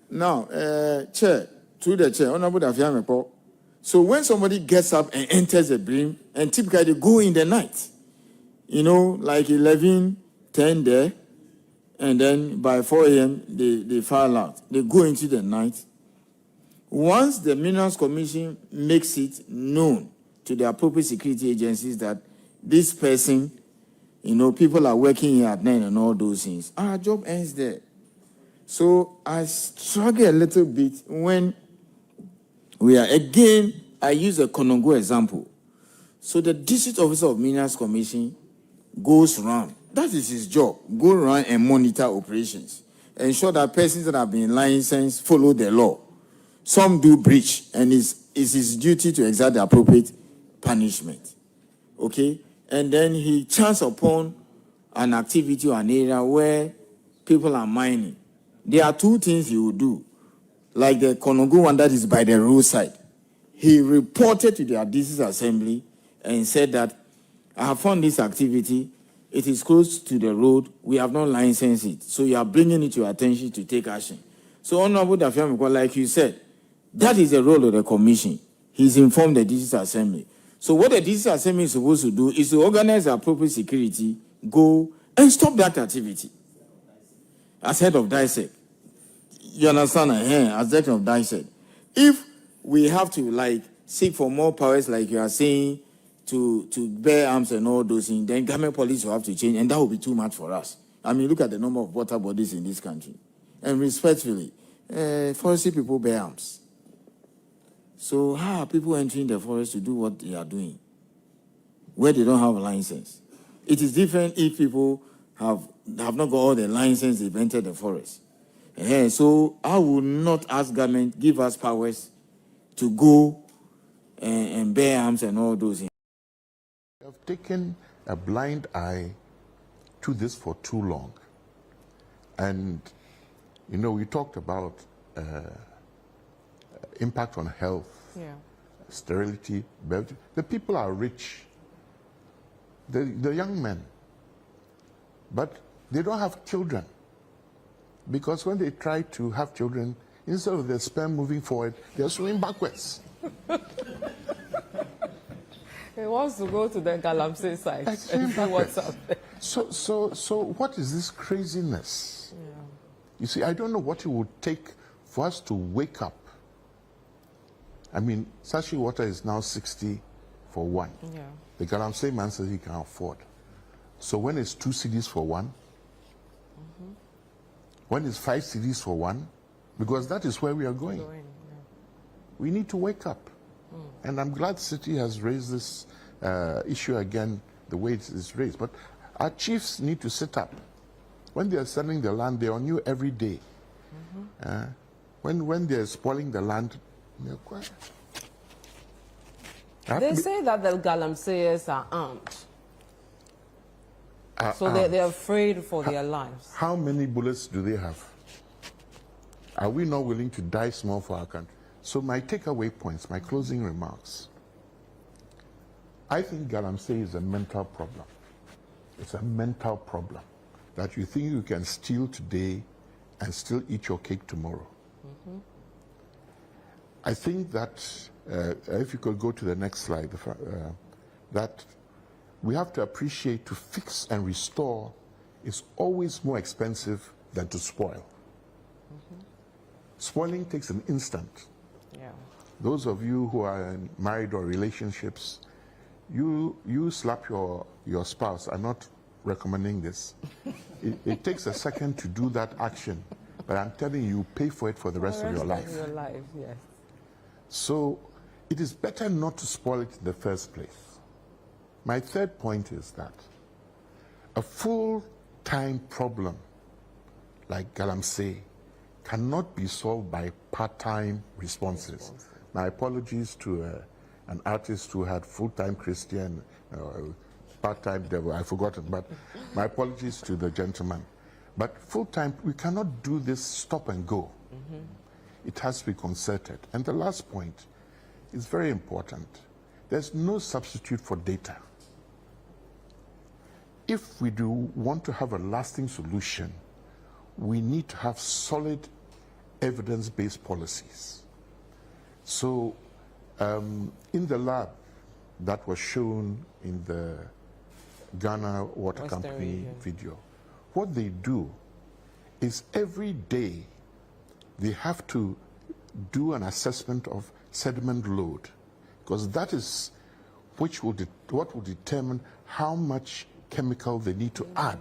Now, Chair, through the Chair, Honorable Dafiame report. So when somebody gets up and enters a brim, and typically they go in the night, you know, like 11, 10 there, and then by 4 a.m. they file out. They go into the night. Once the Minerals Commission makes it known to the appropriate security agencies that this person, you know, people are working here at night and all those things, our job ends there. So I struggle a little bit when we are, again, I use a Konongo example. So the District Officer of Minerals Commission goes around. That is his job. Go around and monitor operations. Ensure that persons that have been licensed follow the law. Some do breach, and it's his duty to exert the appropriate punishment. Okay? And then he chance upon an activity or an area where people are mining. There are two things he will do. Like the Konongo one that is by the roadside. He reported to the District Assembly and said that I have found this activity. It is close to the road. We have not licensed it. So you are bringing it to your attention to take action. So Honorable Dafiamikwa, like you said, that is the role of the commission. He's informed the District Assembly. So what the District Assembly is supposed to do is to organize appropriate security, go and stop that activity. As head of DISEC. You understand? As head of DISEC. If we have to like seek for more powers, like you are saying, to bear arms and all those things, then government policy will have to change, and that will be too much for us. I mean, look at the number of water bodies in this country. And respectfully, forestry people bear arms. So how are people entering the forest to do what they are doing where they don't have a license? It is different if people have not got all the license, they've entered the forest. So I will not ask government give us powers to go and bear arms and all those things. We have taken a blind eye to this for too long. And, you know, we talked about impact on health, sterility. The people are rich, the young men, but they don't have children. Because when they try to have children, instead of their sperm moving forward, they're swimming backwards. He wants to go to the Galamsey side and see what's up there. So what is this craziness? Yeah. You see, I don't know what it would take for us to wake up. I mean, Sashi water is now 60 for one. Yeah. The Galamsey man says he can afford. So when it's 2 cedis for one, when it's 5 cedis for one, because that is where we are going. We need to wake up. And I'm glad Citi has raised this issue again the way it is raised. But our chiefs need to sit up. When they are selling the land, they are on you every day. When they are spoiling the land, they're quiet. They say that the Galamseyers are armed. So they're afraid for their lives. How many bullets do they have? Are we not willing to die small for our country? So my takeaway points, my closing remarks. I think Galamsey is a mental problem. It's a mental problem that you think you can steal today and still eat your cake tomorrow. I think that, if you could go to the next slide, that we have to appreciate to fix and restore is always more expensive than to spoil. Spoiling takes an instant. Those of you who are in married or relationships, you slap your spouse. I'm not recommending this. It takes a second to do that action, but I'm telling you, pay for it for the rest of your life. Yes. So it is better not to spoil it in the first place. My third point is that a full-time problem like Galamsey cannot be solved by part-time responses. My apologies to an artist who had full-time Christian, part-time devil, I've forgotten, but my apologies to the gentleman. But full-time, we cannot do this stop and go. It has to be concerted. And the last point is very important. There's no substitute for data. If we do want to have a lasting solution, we need to have solid evidence-based policies. So in the lab that was shown in the Ghana Water Company video, what they do is every day they have to do an assessment of sediment load, because that is what will determine how much chemical they need to add.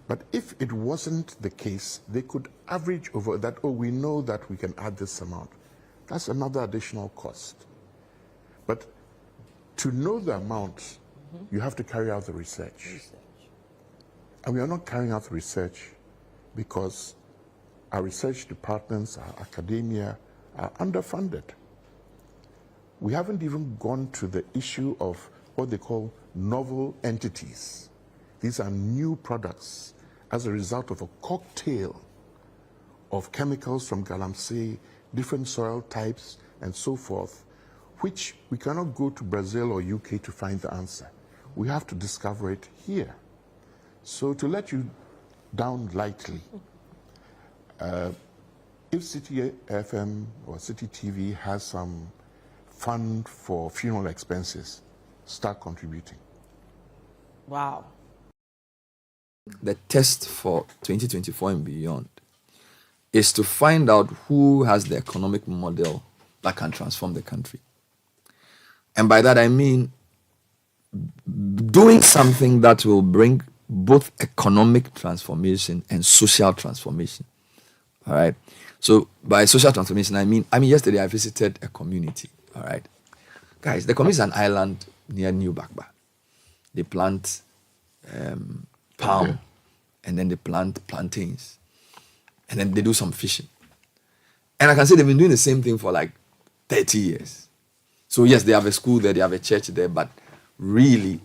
But if it wasn't the case, they could average over that, oh, we know that we can add this amount. That's another additional cost. But to know the amount, you have to carry out the research. And we are not carrying out the research because our research departments, our academia are underfunded. We haven't even gone to the issue of what they call novel entities. These are new products as a result of a cocktail of chemicals from Galamsey, different soil types, and so forth, which we cannot go to Brazil or UK to find the answer. We have to discover it here. So to let you down lightly, if Citi FM or Citi TV has some fund for funeral expenses, start contributing. Wow. The test for 2024 and beyond is to find out who has the economic model that can transform the country. And by that I mean doing something that will bring both economic transformation and social transformation. All right. So by social transformation, I mean yesterday I visited a community. All right. Guys, the community is an island near New Bakba. They plant palm, and then they plant plantains, and then they do some fishing. And I can say they've been doing the same thing for like 30 years. So yes, they have a school there, they have a church there, but really,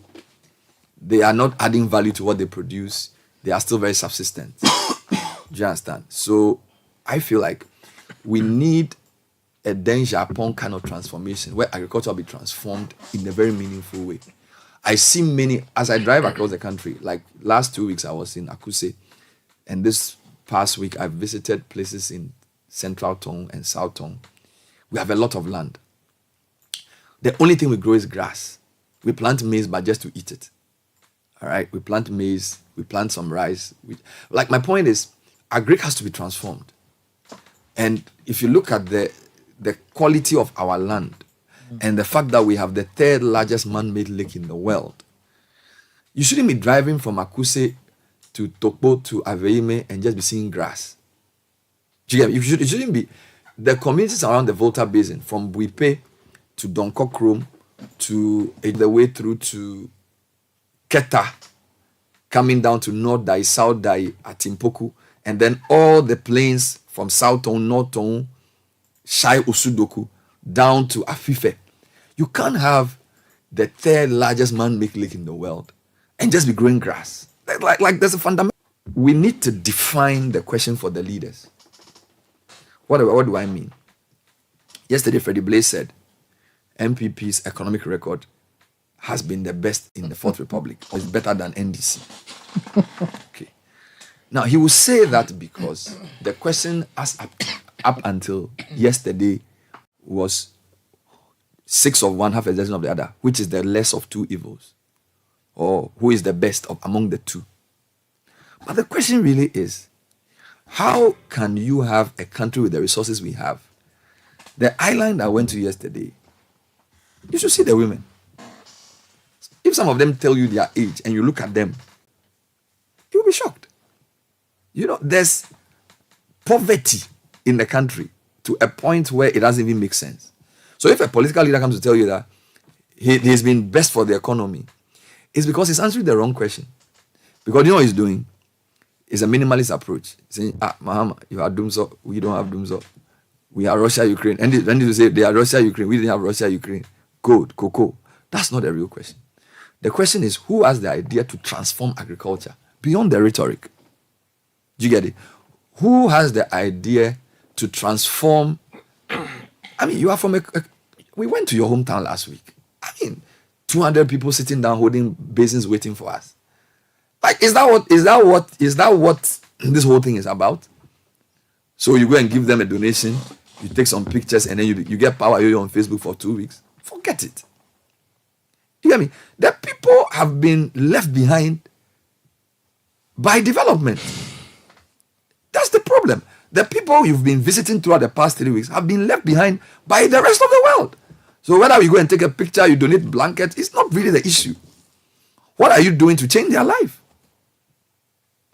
they are not adding value to what they produce. They are still very subsistent. Do you understand? So I feel like we need a danger upon kind of transformation where agriculture will be transformed in a very meaningful way. I see many, as I drive across the country, like last 2 weeks I was in Akuse, and this past week I visited places in Central Tong and South Tong. We have a lot of land. The only thing we grow is grass. We plant maize, but just to eat it. All right, we plant maize, we plant some rice. Like my point is, agric has to be transformed. And if you look at the quality of our land, and the fact that we have the third largest man-made lake in the world, you shouldn't be driving from Akuse to Tokpo to Aveime and just be seeing grass. You shouldn't be. The communities around the Volta Basin, from Buipe to Donkokrom to the way through to Keta, coming down to North Dai, South Dai, Atimpoku, and then all the plains from South Tong, North Tong, Shai Usudoku, down to Afife. You can't have the third largest man-made lake in the world and just be growing grass. Like there's a fundamental. We need to define the question for the leaders. What do I mean? Yesterday, Freddie Blaze said, MPP's economic record has been the best in the Fourth Republic. It's better than NDC. Okay. Now, he will say that because the question asked up until yesterday was 6 of one, half a dozen of the other, which is the less of two evils, or who is the best of among the two. But the question really is, how can you have a country with the resources we have? The island I went to yesterday, you should see the women. If some of them tell you their age and you look at them, you'll be shocked. You know, there's poverty in the country to a point where it doesn't even make sense. So if a political leader comes to tell you that he's been best for the economy, it's because he's answering the wrong question. Because you know what he's doing? It's a minimalist approach. Saying, Mahama, you are Doomso, we don't have Doomso. We are Russia, Ukraine. And then you say they are Russia, Ukraine, we didn't have Russia, Ukraine. Gold, cocoa. That's not the real question. The question is, who has the idea to transform agriculture beyond the rhetoric? Do you get it? Who has the idea to transform? I mean, you are from we went to your hometown last week. I mean, 200 people sitting down holding basins waiting for us. Like, is that what this whole thing is about? So you go and give them a donation, you take some pictures, and then you get power on Facebook for 2 weeks. Forget it. You get me? The people have been left behind by development. That's the problem. The people you've been visiting throughout the past 3 weeks have been left behind by the rest of the world. So whether you go and take a picture, you donate blankets, it's not really the issue. What are you doing to change their life?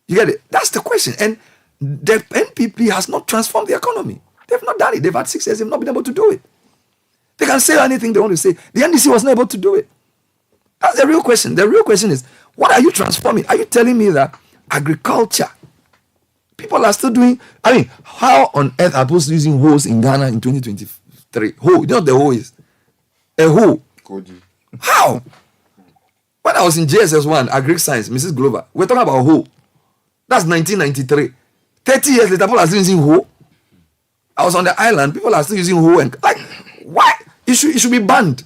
You get it? That's the question. And the NPP has not transformed the economy. They've not done it. They've had 6 years. They've not been able to do it. They can say anything they want to say. The NDC was not able to do it. That's the real question. The real question is, what are you transforming? Are you telling me that agriculture, people are still doing, I mean, how on earth are people using hoes in Ghana in 2023? Hoe, you know what the hoe is? A hoe. How? When I was in JSS1, Agric Science, Mrs. Glover, we're talking about hoe. That's 1993. 30 years later, people are still using hoe. I was on the island, people are still using hoe. And like, why? It should be banned.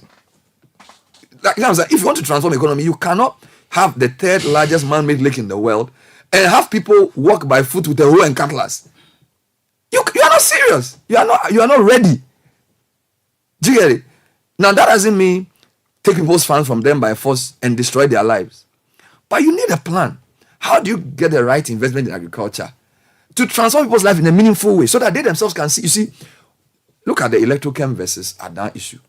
Like, you know what I'm saying? If you want to transform economy, you cannot have the 3rd largest man-made lake in the world and have people walk by foot with a hoe and cutlass. You are not serious. You are not ready. Do you get it? Now that doesn't mean take people's funds from them by force and destroy their lives. But you need a plan. How do you get the right investment in agriculture to transform people's life in a meaningful way so that they themselves can see? You see, look at the electrochem versus Adan issue.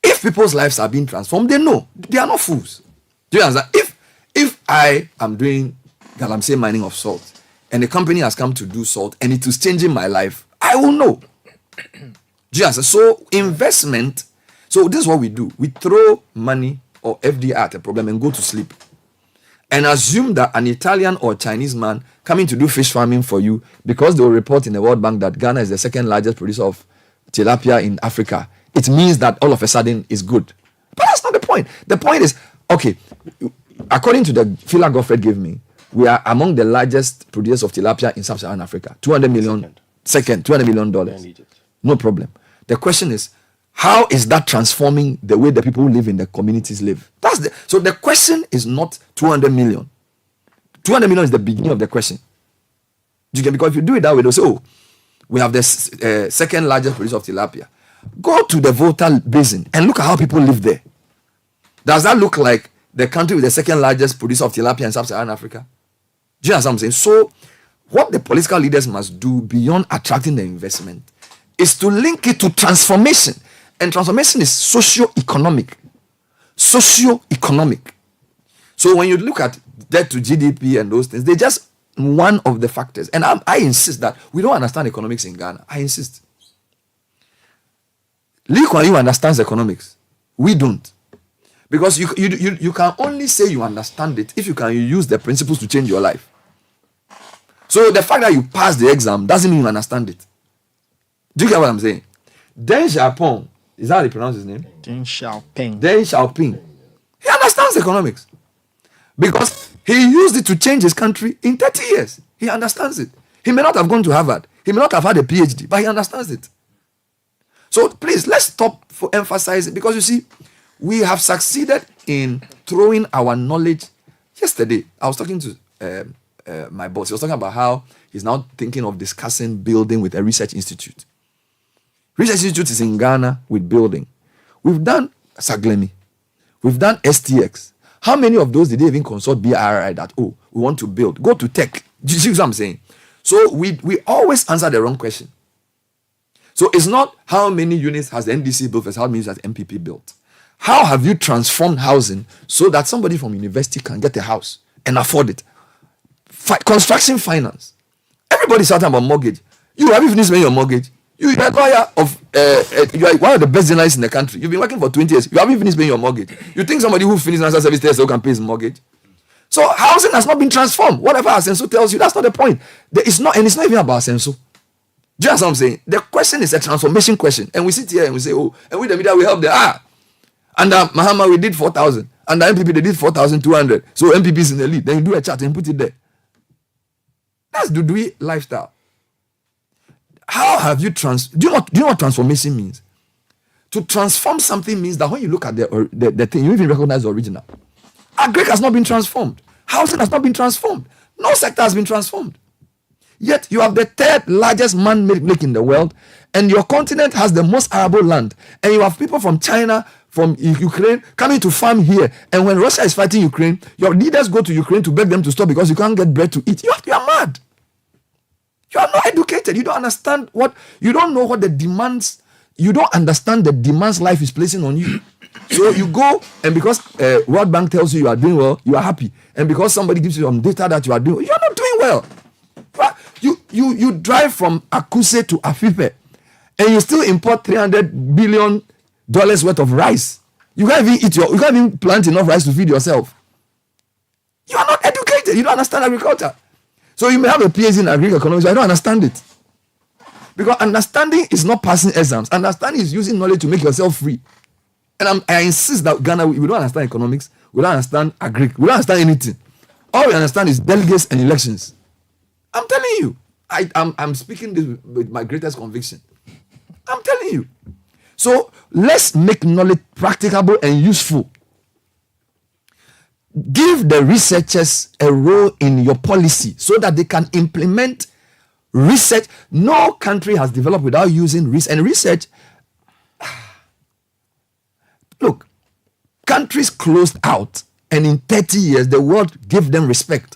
If people's lives are being transformed, they know. They are not fools. Do you understand? If I am doing galamsey mining of salt and the company has come to do salt and it is changing my life, I will know. Do you understand? So investment, so this is what we do. We throw money or FDI at a problem and go to sleep. And assume that an Italian or Chinese man coming to do fish farming for you, because they will report in the World Bank that Ghana is the 2nd largest producer of tilapia in Africa, it means that all of a sudden is good. But that's not the point. The point is, okay, according to the figure Godfred gave me, we are among the largest producers of tilapia in Sub-Saharan Africa. $200 million. Second, $200 million. No problem. The question is, how is that transforming the way the people who live in the communities live? So the question is not 200 million. 200 million is the beginning of the question. Because if you do it that way, they'll say, oh, we have the 2nd largest producer of tilapia. Go to the Volta Basin and look at how people live there. Does that look like the country with the 2nd largest producer of tilapia in Sub-Saharan Africa? Do you understand what I'm saying? So what the political leaders must do beyond attracting the investment is to link it to transformation. And transformation is socio-economic. Socio-economic. So when you look at debt to GDP and those things, they're just one of the factors. And I insist that we don't understand economics in Ghana. I insist. Lee Kuan Yew understands economics. We don't. Because you can only say you understand it if you can use the principles to change your life. So the fact that you pass the exam doesn't mean you understand it. Do you get what I'm saying? Deng Xiaoping, is that how they pronounce his name? Deng Xiaoping. Deng Xiaoping. He understands economics. Because he used it to change his country in 30 years. He understands it. He may not have gone to Harvard. He may not have had a PhD, but he understands it. So please, let's stop for emphasizing, because you see, we have succeeded in throwing our knowledge. Yesterday, I was talking to my boss. He was talking about how he's now thinking of discussing building with a research institute. Research institute is in Ghana with building. We've done Saglemi. We've done STX. How many of those did they even consult BRI that, oh, we want to build? Go to tech. Do you see what I'm saying? So we always answer the wrong question. So it's not how many units has the NDC built versus how many units has MPP built. How have you transformed housing so that somebody from university can get a house and afford it? Construction finance. Everybody's talking about mortgage. You have you finished paying your mortgage? You are a lawyer of you are one of the best journalists in the country. You've been working for 20 years. You haven't finished paying your mortgage. You think somebody who finished national service test can pay his mortgage? So housing has not been transformed. Whatever Asenso tells you, that's not the point. It's not even about Asenso. Do you understand what I'm saying? The question is a transformation question. And we sit here and we say, oh, and with the media we help them. Under Mahama we did 4,000. Under MPP they did 4,200. So MPP is in the lead. Then you do a chart and put it there. That's Dudui lifestyle. How have you do you know what transformation means? To transform something means that when you look at the thing, you even recognize the original. Agric has not been transformed. Housing has not been transformed. No sector has been transformed. Yet you have the 3rd largest man-made lake in the world, and your continent has the most arable land. And you have people from China, from Ukraine, coming to farm here. And when Russia is fighting Ukraine, your leaders go to Ukraine to beg them to stop because you can't get bread to eat. You are mad. You are not educated. You don't understand you don't know what the demands, you don't understand the demands life is placing on you. So you go, and because World Bank tells you are doing well, you are happy. And because somebody gives you some data that you are doing, you are not doing well. Right? You drive from Akuse to Afife, and you still import $300 billion worth of rice. You can't even plant enough rice to feed yourself. You are not educated. You don't understand agriculture. So you may have a PhD in agricultural economics, but I don't understand it. Because understanding is not passing exams. Understanding is using knowledge to make yourself free. And I insist that Ghana, we don't understand economics. We don't understand agri. We don't understand anything. All we understand is delegates and elections. I'm telling you. I'm speaking this with my greatest conviction. I'm telling you. So let's make knowledge practicable and useful. Give the researchers a role in your policy so that they can implement research. No country has developed without using research. And research, look, countries closed out, and in 30 years, the world gave them respect.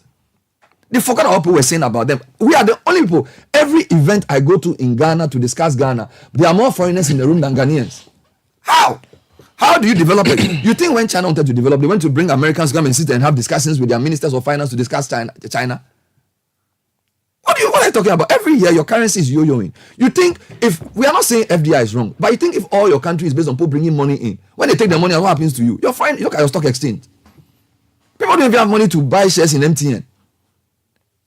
They forgot what people were saying about them. We are the only people. Every event I go to in Ghana to discuss Ghana, there are more foreigners in the room than Ghanaians. How? How do you develop it? You think when China wanted to develop, they went to bring Americans to come and sit and have discussions with their ministers of finance to discuss China? What are you talking about? Every year your currency is yo-yoing. You think if we are not saying FDI is wrong, but you think if all your country is based on people bringing money in, when they take the money, what happens to you? You're fine. Look at your stock exchange. People don't even have money to buy shares in MTN.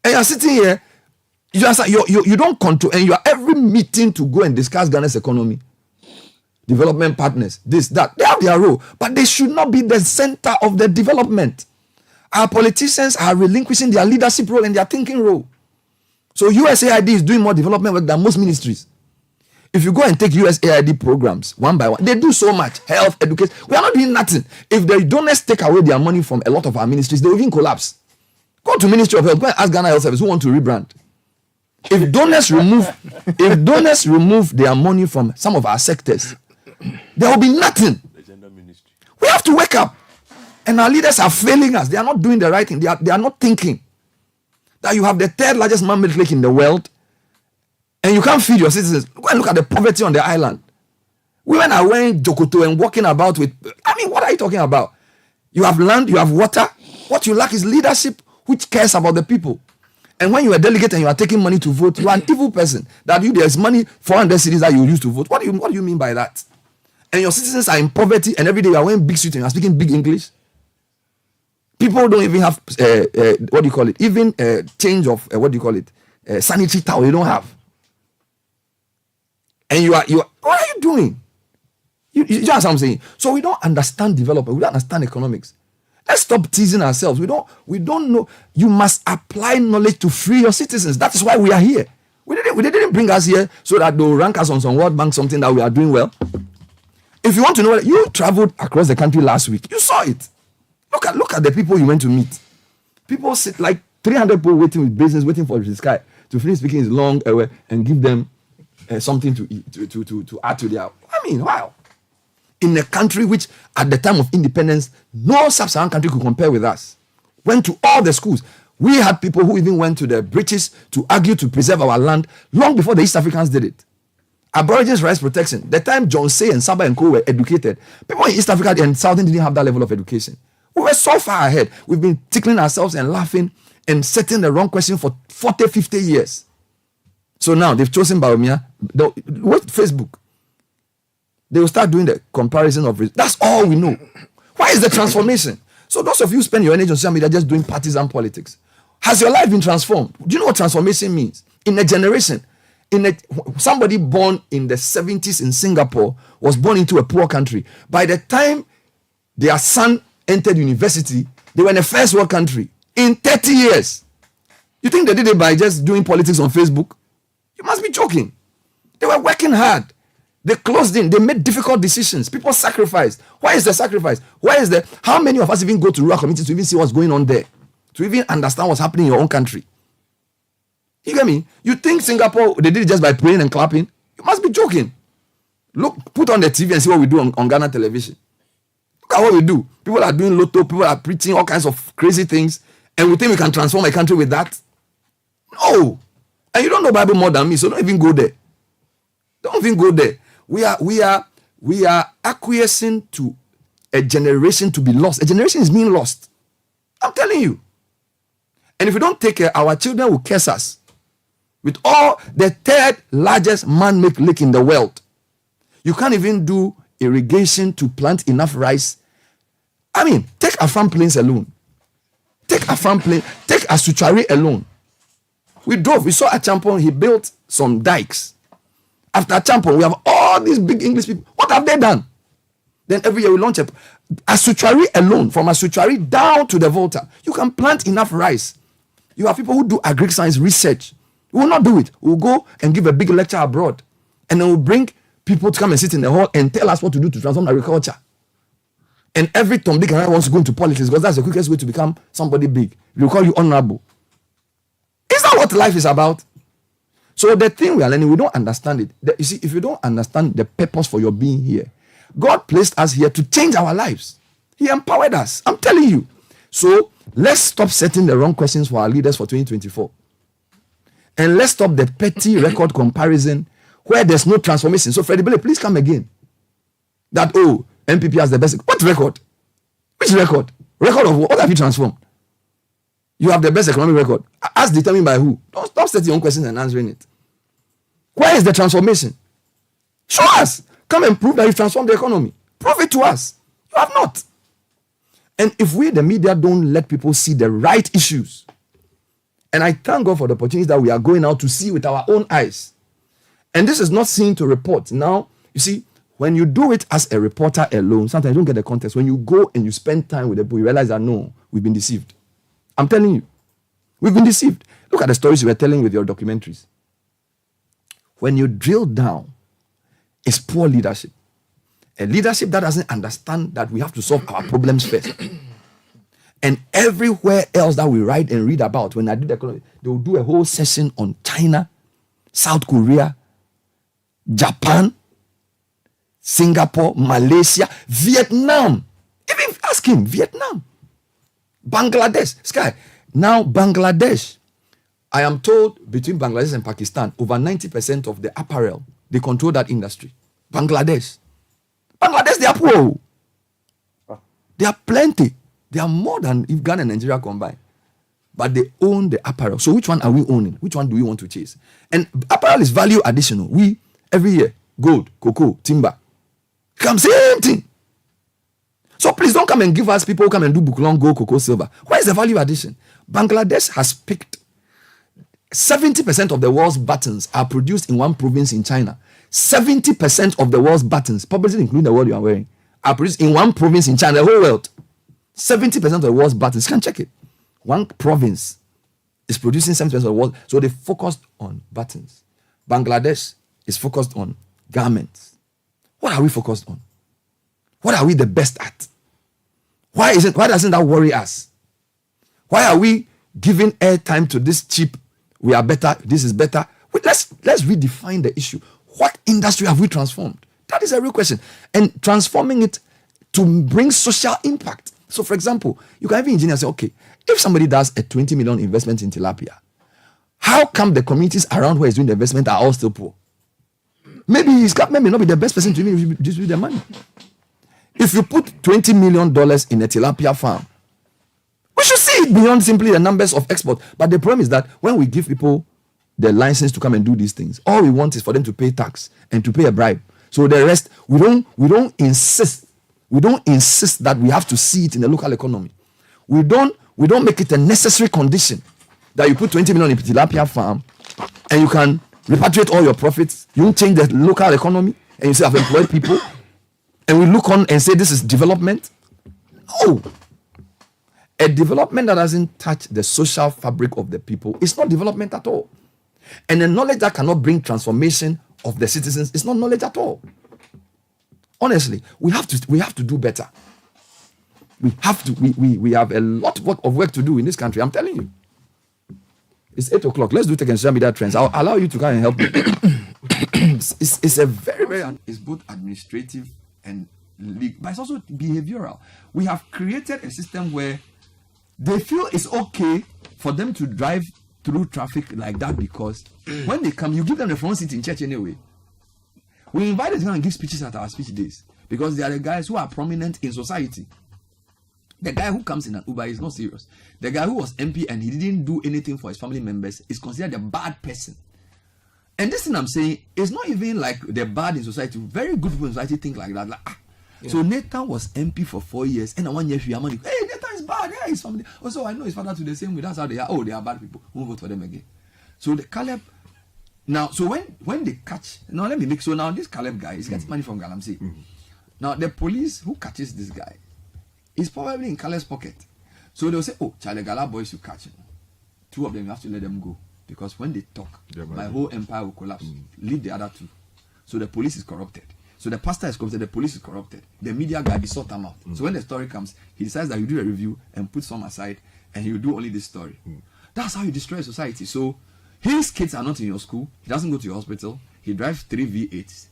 And you're sitting here, you don't control, and you are every meeting to go and discuss Ghana's economy. Development partners, this, that. They have their role, but they should not be the center of the development. Our politicians are relinquishing their leadership role and their thinking role. So USAID is doing more development work than most ministries. If you go and take USAID programs one by one, they do so much. Health, education. We are not doing nothing. If the donors take away their money from a lot of our ministries, they will even collapse. Go to Ministry of Health. Go and ask Ghana Health Service who want to rebrand. If donors remove their money from some of our sectors, there will be nothing. We have to wake up. And our leaders are failing us. They are not doing the right thing. They are not thinking that you have the third largest man-made lake in the world and you can't feed your citizens. Go and look at the poverty on the island. Women are wearing jokoto and walking about with... what are you talking about? You have land, you have water. What you lack is leadership which cares about the people. And when you are a delegate and you are taking money to vote, you are an evil person. There's money, 400 cities that you use to vote. What do you mean by that? And your citizens are in poverty, and every day you are wearing big suits and you are speaking big English. People don't even have even change of sanitary towel. You don't have. And you are. What are you doing? You know what I'm saying? So we don't understand development. We don't understand economics. Let's stop teasing ourselves. We don't know. You must apply knowledge to free your citizens. That is why we are here. We didn't bring us here so that they'll rank us on some World Bank something that we are doing well. If you want to know, you traveled across the country last week. You saw it. Look at the people you went to meet. People sit like 300 people waiting with business, waiting for this guy to finish speaking his long away and give them something to eat, to add to their... wow. In a country which, at the time of independence, no sub-Saharan country could compare with us. Went to all the schools. We had people who even went to the British to argue to preserve our land long before the East Africans did it. Aborigines' rights protection. The time John Say and Saba and Co were educated, people in East Africa and Southern didn't have that level of education. We were so far ahead. We've been tickling ourselves and laughing and setting the wrong question for 40, 50 years. So now they've chosen Baumia. What Facebook? They will start doing the comparison of risk. That's all we know. Why is the transformation? So those of you who spend your energy on social media just doing partisan politics. Has your life been transformed? Do you know what transformation means? In a generation, somebody born in the 70s in Singapore was born into a poor country. By the time their son entered university, they were in a first world country. In 30 years. You think they did it by just doing politics on Facebook? You must be joking. They were working hard. They closed in. They made difficult decisions. People sacrificed. Why is the sacrifice? How many of us even go to rural communities to even see what's going on there? To even understand what's happening in your own country? You get me? You think Singapore, they did it just by praying and clapping? You must be joking. Look, put on the TV and see what we do on Ghana television. Look at what we do. People are doing lotto. People are preaching all kinds of crazy things. And we think we can transform a country with that? No. And you don't know Bible more than me, so don't even go there. Don't even go there. We are acquiescing to a generation to be lost. A generation is being lost. I'm telling you. And if we don't take care, our children will curse us. With all the third largest man-made lake in the world, you can't even do irrigation to plant enough rice. I mean, take Afram Plains alone. Take Afram Plains, take Asuchari alone. We saw a Champon, he built some dikes. After Champon, we have all these big English people. What have they done? Then every year we launch Asuchari alone, from Asuchari down to the Volta. You can plant enough rice. You have people who do agri-science research. We will not do it. We'll go and give a big lecture abroad. And then we'll bring people to come and sit in the hall and tell us what to do to transform agriculture. And every Tom, Dick and I wants to go into politics because that's the quickest way to become somebody big. We'll call you honorable. Is that what life is about? So the thing we are learning, we don't understand it. You see, if you don't understand the purpose for your being here, God placed us here to change our lives. He empowered us. I'm telling you. So let's stop setting the wrong questions for our leaders for 2024. And let's stop the petty record comparison where there's no transformation. So Freddie Bele, please come again. That, MPP has the best. What record? Which record? Record of what? What have you transformed? You have the best economic record. As determined by who? Don't stop setting your own questions and answering it. Where is the transformation? Show us. Come and prove that you transformed the economy. Prove it to us. You have not. And if we, the media, don't let people see the right issues, and I thank God for the opportunities that we are going out to see with our own eyes. And this is not seen to report. Now, you see, when you do it as a reporter alone, sometimes you don't get the context. When you go and you spend time with the people, you realize that no, we've been deceived. I'm telling you, we've been deceived. Look at the stories you were telling with your documentaries. When you drill down, it's poor leadership. A leadership that doesn't understand that we have to solve our problems first. And everywhere else that we write and read about, when I do the economy, they will do a whole session on China, South Korea, Japan, Singapore, Malaysia, Vietnam. Even ask him, Vietnam, Bangladesh. Sky. Now, Bangladesh, I am told between Bangladesh and Pakistan, over 90% of the apparel, they control that industry. Bangladesh, they are poor. They are plenty. They are more than if Ghana and Nigeria combined. But they own the apparel. So which one are we owning? Which one do we want to chase? And apparel is value additional. We, every year, gold, cocoa, timber. Come, same thing. So please don't come and give us people who come and do Bukulong, gold, cocoa, silver. Where is the value addition? Bangladesh has picked 70% of the world's buttons are produced in one province in China. 70% of the world's buttons, probably including the one you are wearing, are produced in one province in China, the whole world. 70% of the world's buttons, you can check it. One province is producing 70% of the world, so they focused on buttons. Bangladesh is focused on garments. What are we focused on? What are we the best at? Why doesn't that worry us? Why are we giving airtime to this cheap, we are better, this is better? Let's redefine the issue. What industry have we transformed? That is a real question. And transforming it to bring social impact. So, for example, you can even engineer say, okay, if somebody does a 20 million investment in tilapia, how come the communities around where he's doing the investment are all still poor? Maybe may not be the best person to even distribute the money. If you put $20 million in a tilapia farm, we should see it beyond simply the numbers of export. But the problem is that when we give people the license to come and do these things, all we want is for them to pay tax and to pay a bribe. So the rest, we don't insist. We don't insist that we have to see it in the local economy. We don't make it a necessary condition that you put 20 million in tilapia farm and you can repatriate all your profits. You don't change the local economy and you say I've employed people and we look on and say this is development. No. A development that doesn't touch the social fabric of the people is not development at all. And the knowledge that cannot bring transformation of the citizens is not knowledge at all. Honestly, we have to do better. We have a lot of work to do in this country. I'm telling you. It's 8 o'clock. Let's do tech and social media trends. I'll allow you to come and help me. It's a very, it's both administrative and legal, but it's also behavioral. We have created a system where they feel it's okay for them to drive through traffic like that because when they come, you give them the front seat in church anyway. We invite them to come and give speeches at our speech days because they are the guys who are prominent in society. The guy who comes in an Uber is not serious. The guy who was MP and he didn't do anything for his family members is considered a bad person. And this thing I'm saying is not even like the bad in society. Very good people in society think like that. Like, So Nathan was MP for 4 years, and 1 year, hey, Nathan is bad. Yeah, his family. Also, I know his father to the same way. That's how they are. Oh, they are bad people. We won't vote for them again. So the Caleb. Now, so when they catch, now let me make, so now this Caleb guy is getting money from Galamsey. Now the police who catches this guy is probably in Caleb's pocket. So they'll say, oh, Charlie Gala boys, you catch him. 2 of them, you have to let them go. Because when they talk, my whole empire will collapse. Leave the other 2. So the police is corrupted. So the pastor is corrupted, the police is corrupted. The media guy is sort them out. So when the story comes, he decides that you do a review and put some aside and he will do only this story. That's how you destroy society. So his kids are not in your school. He doesn't go to your hospital. He drives 3 V8s.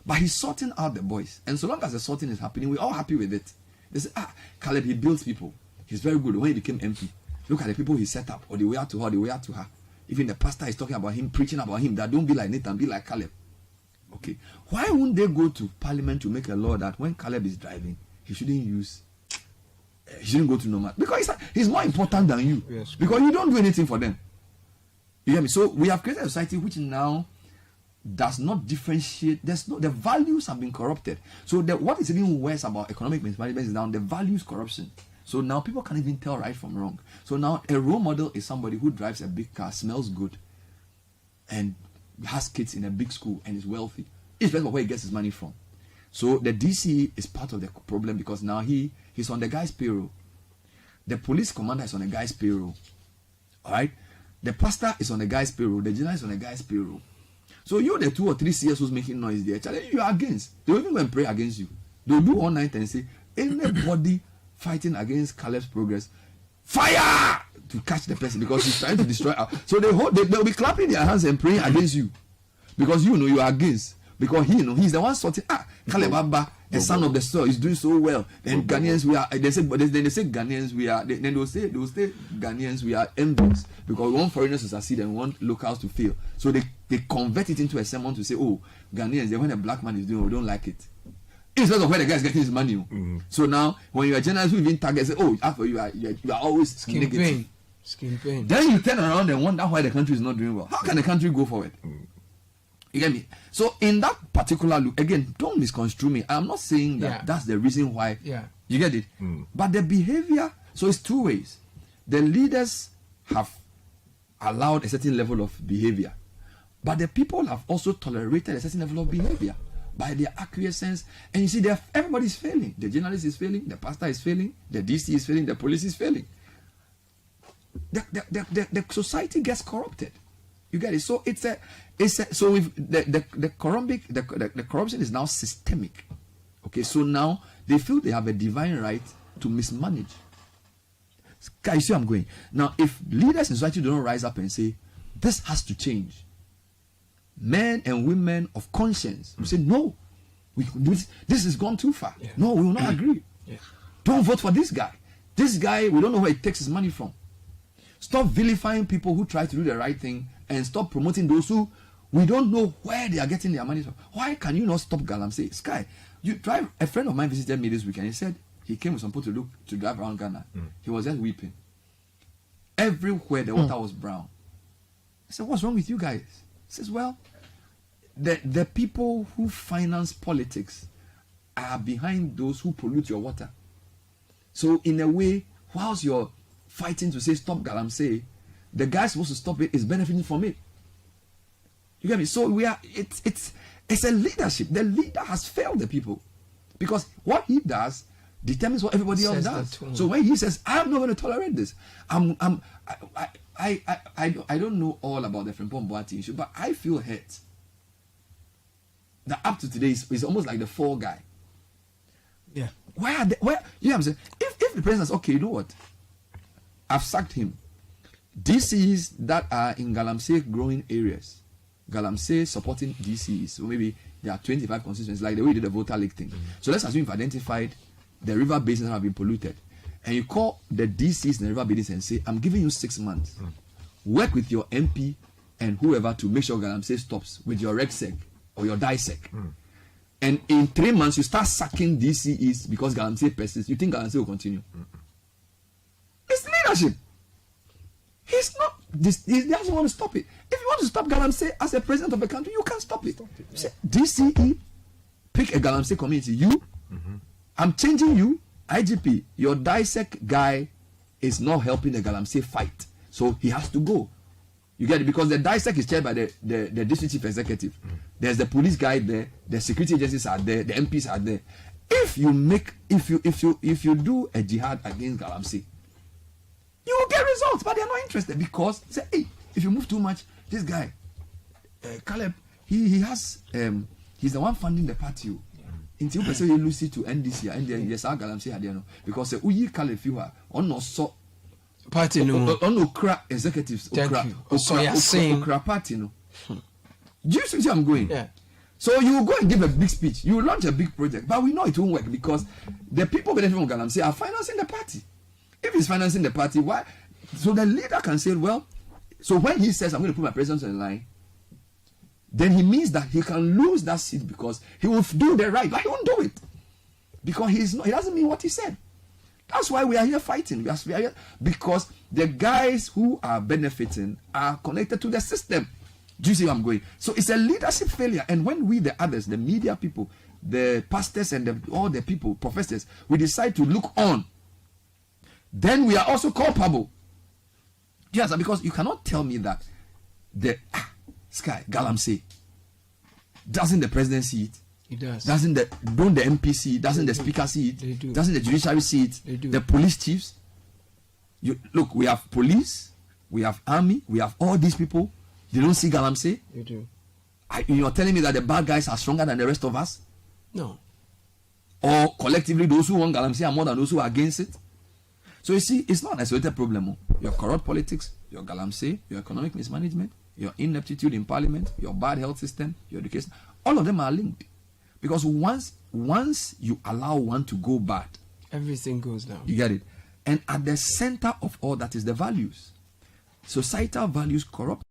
But he's sorting out the boys. And so long as the sorting is happening, we're all happy with it. They say, Caleb, he builds people. He's very good. When he became MP, look at the people he set up, or the way out to her, the way out to her. Even the pastor is talking about him, preaching about him, that don't be like Nathan, be like Caleb. Okay. Why wouldn't they go to parliament to make a law that when Caleb is driving, he shouldn't go to normal? Because he's more important than you. Yes, because you don't do anything for them. You get me? So we have created a society which now does not differentiate. The values have been corrupted. So what is even worse about economic mismanagement is now the values corruption. So now people can't even tell right from wrong. So now a role model is somebody who drives a big car, smells good, and has kids in a big school and is wealthy. It's because of where he gets his money from. So the DC is part of the problem because now he's on the guy's payroll. The police commander is on the guy's payroll. All right? The pastor is on the guy's payroll. The general is on the guy's payroll. So you, the 2 or 3 CS who's making noise there, you are against. They will even go and pray against you. They'll do all night and say, anybody fighting against Caleb's progress, fire to catch the person because he's trying to destroy us. So they'll be clapping their hands and praying against you because you know you are against. Because he's the one sorting. Caleb Abba, a son of the soil, is doing so well. Then Ghanaians we are. They say Ghanaians we are. Then they'll say Ghanaians we are envious because we want foreigners to succeed and we want locals to fail. So they convert it into a sermon to say, oh, Ghanaians, when a black man is doing, we don't like it. Instead of where the guy is getting his money. So now, when you are journalists who even target, say, oh, after you are always negative. Skin pain. Then you turn around and wonder why the country is not doing well. How can the country go forward? You get me? So in that particular look, again, don't misconstrue me. I'm not saying that that's the reason why. You get it? But the behavior, so it's 2 ways. The leaders have allowed a certain level of behavior, but the people have also tolerated a certain level of behavior by their acquiescence. And you see, everybody's failing. The journalist is failing, the pastor is failing, the DC is failing, the police is failing. The society gets corrupted. You get it? So so if the corruption is now systemic. Okay, so now they feel they have a divine right to mismanage. You see where I'm going? Now, if leaders in society don't rise up and say, this has to change, men and women of conscience will say, no, this has gone too far. No, we will not agree. Don't vote for this guy. This guy, we don't know where he takes his money from. Stop vilifying people who try to do the right thing and stop promoting those who we don't know where they are getting their money from. Why can you not stop Galamsey? Sky, you drive. A friend of mine visited me this weekend. He said he came with some people to drive around Ghana. He was just weeping. Everywhere the water was brown. I said, what's wrong with you guys? He says, well, the people who finance politics are behind those who pollute your water. So in a way, whilst you're fighting to say stop Galamsey, the guy supposed to stop it is benefiting from it. You get me? So it's a leadership. The leader has failed the people because what he does determines what everybody else does. So when he says, I'm not going to tolerate this, I don't know all about the Frimpong Boati issue, but I feel hurt that up to today is almost like the fall guy. Yeah. Where you know what I'm saying? If the president says, okay, you know what? I've sacked him. DCs that are in Galamsey growing areas, Galamsey supporting DCs, so maybe there are 25 constituencies, like the way we did the voter league thing. So let's assume you've identified the river basins that have been polluted, and you call the DCs in the river basins and say, I'm giving you 6 months. Work with your MP and whoever to make sure Galamsey stops with your RegSec or your DISEC. and in 3 months you start sacking DCEs because Galamsey persists, you think Galamsey will continue? It's leadership. He's not. He doesn't want to stop it. If you want to stop Galamsey as a president of a country, you can't stop it. Say, DCE, pick a Galamsey community. You, I'm changing you, IGP. Your dissect guy is not helping the Galamsey fight, so he has to go. You get it? Because the dissect is chaired by the district chief executive. There's the police guy there, the security agencies are there, the MPs are there. If you do a jihad against Galamsey, you will get results, but they are not interested because say, hey, if you move too much, this guy, Caleb, he has he's the one funding the party. Until you say you lose it to NDC and then yes, Galamsey had because uyi Caleb you are on no so party no on Okra executives Okra party no. Do you see where I'm going? Yeah. So you go and give a big speech, you launch a big project, but we know it won't work because the people benefiting from Galamsey are financing the party. If he's financing the party, why? So the leader can say, well, so when he says, I'm going to put my presence on the line, then he means that he can lose that seat because he will do the right, but he won't do it. Because he doesn't mean what he said. That's why we are here fighting. We are here because the guys who are benefiting are connected to the system. Do you see where I'm going? So it's a leadership failure. And when we, the others, the media people, the pastors and all the people, professors, we decide to look on, then we are also culpable. Yes, because you cannot tell me that the Galamsey, doesn't the president see it? He does. Don't the MP see it? Doesn't the speaker see it? They do. Doesn't the judiciary see it? They do. The police chiefs. Look, we have police, we have army, we have all these people. They don't see Galamsey. They do. You're telling me that the bad guys are stronger than the rest of us? No. Or collectively, those who want Galamsey are more than those who are against it? So you see, it's not an isolated problem. Your corrupt politics, your Galamsey, your economic mismanagement, your ineptitude in parliament, your bad health system, your education, all of them are linked. Because once you allow one to go bad, everything goes down. You get it? And at the center of all that is the values. Societal values corrupt.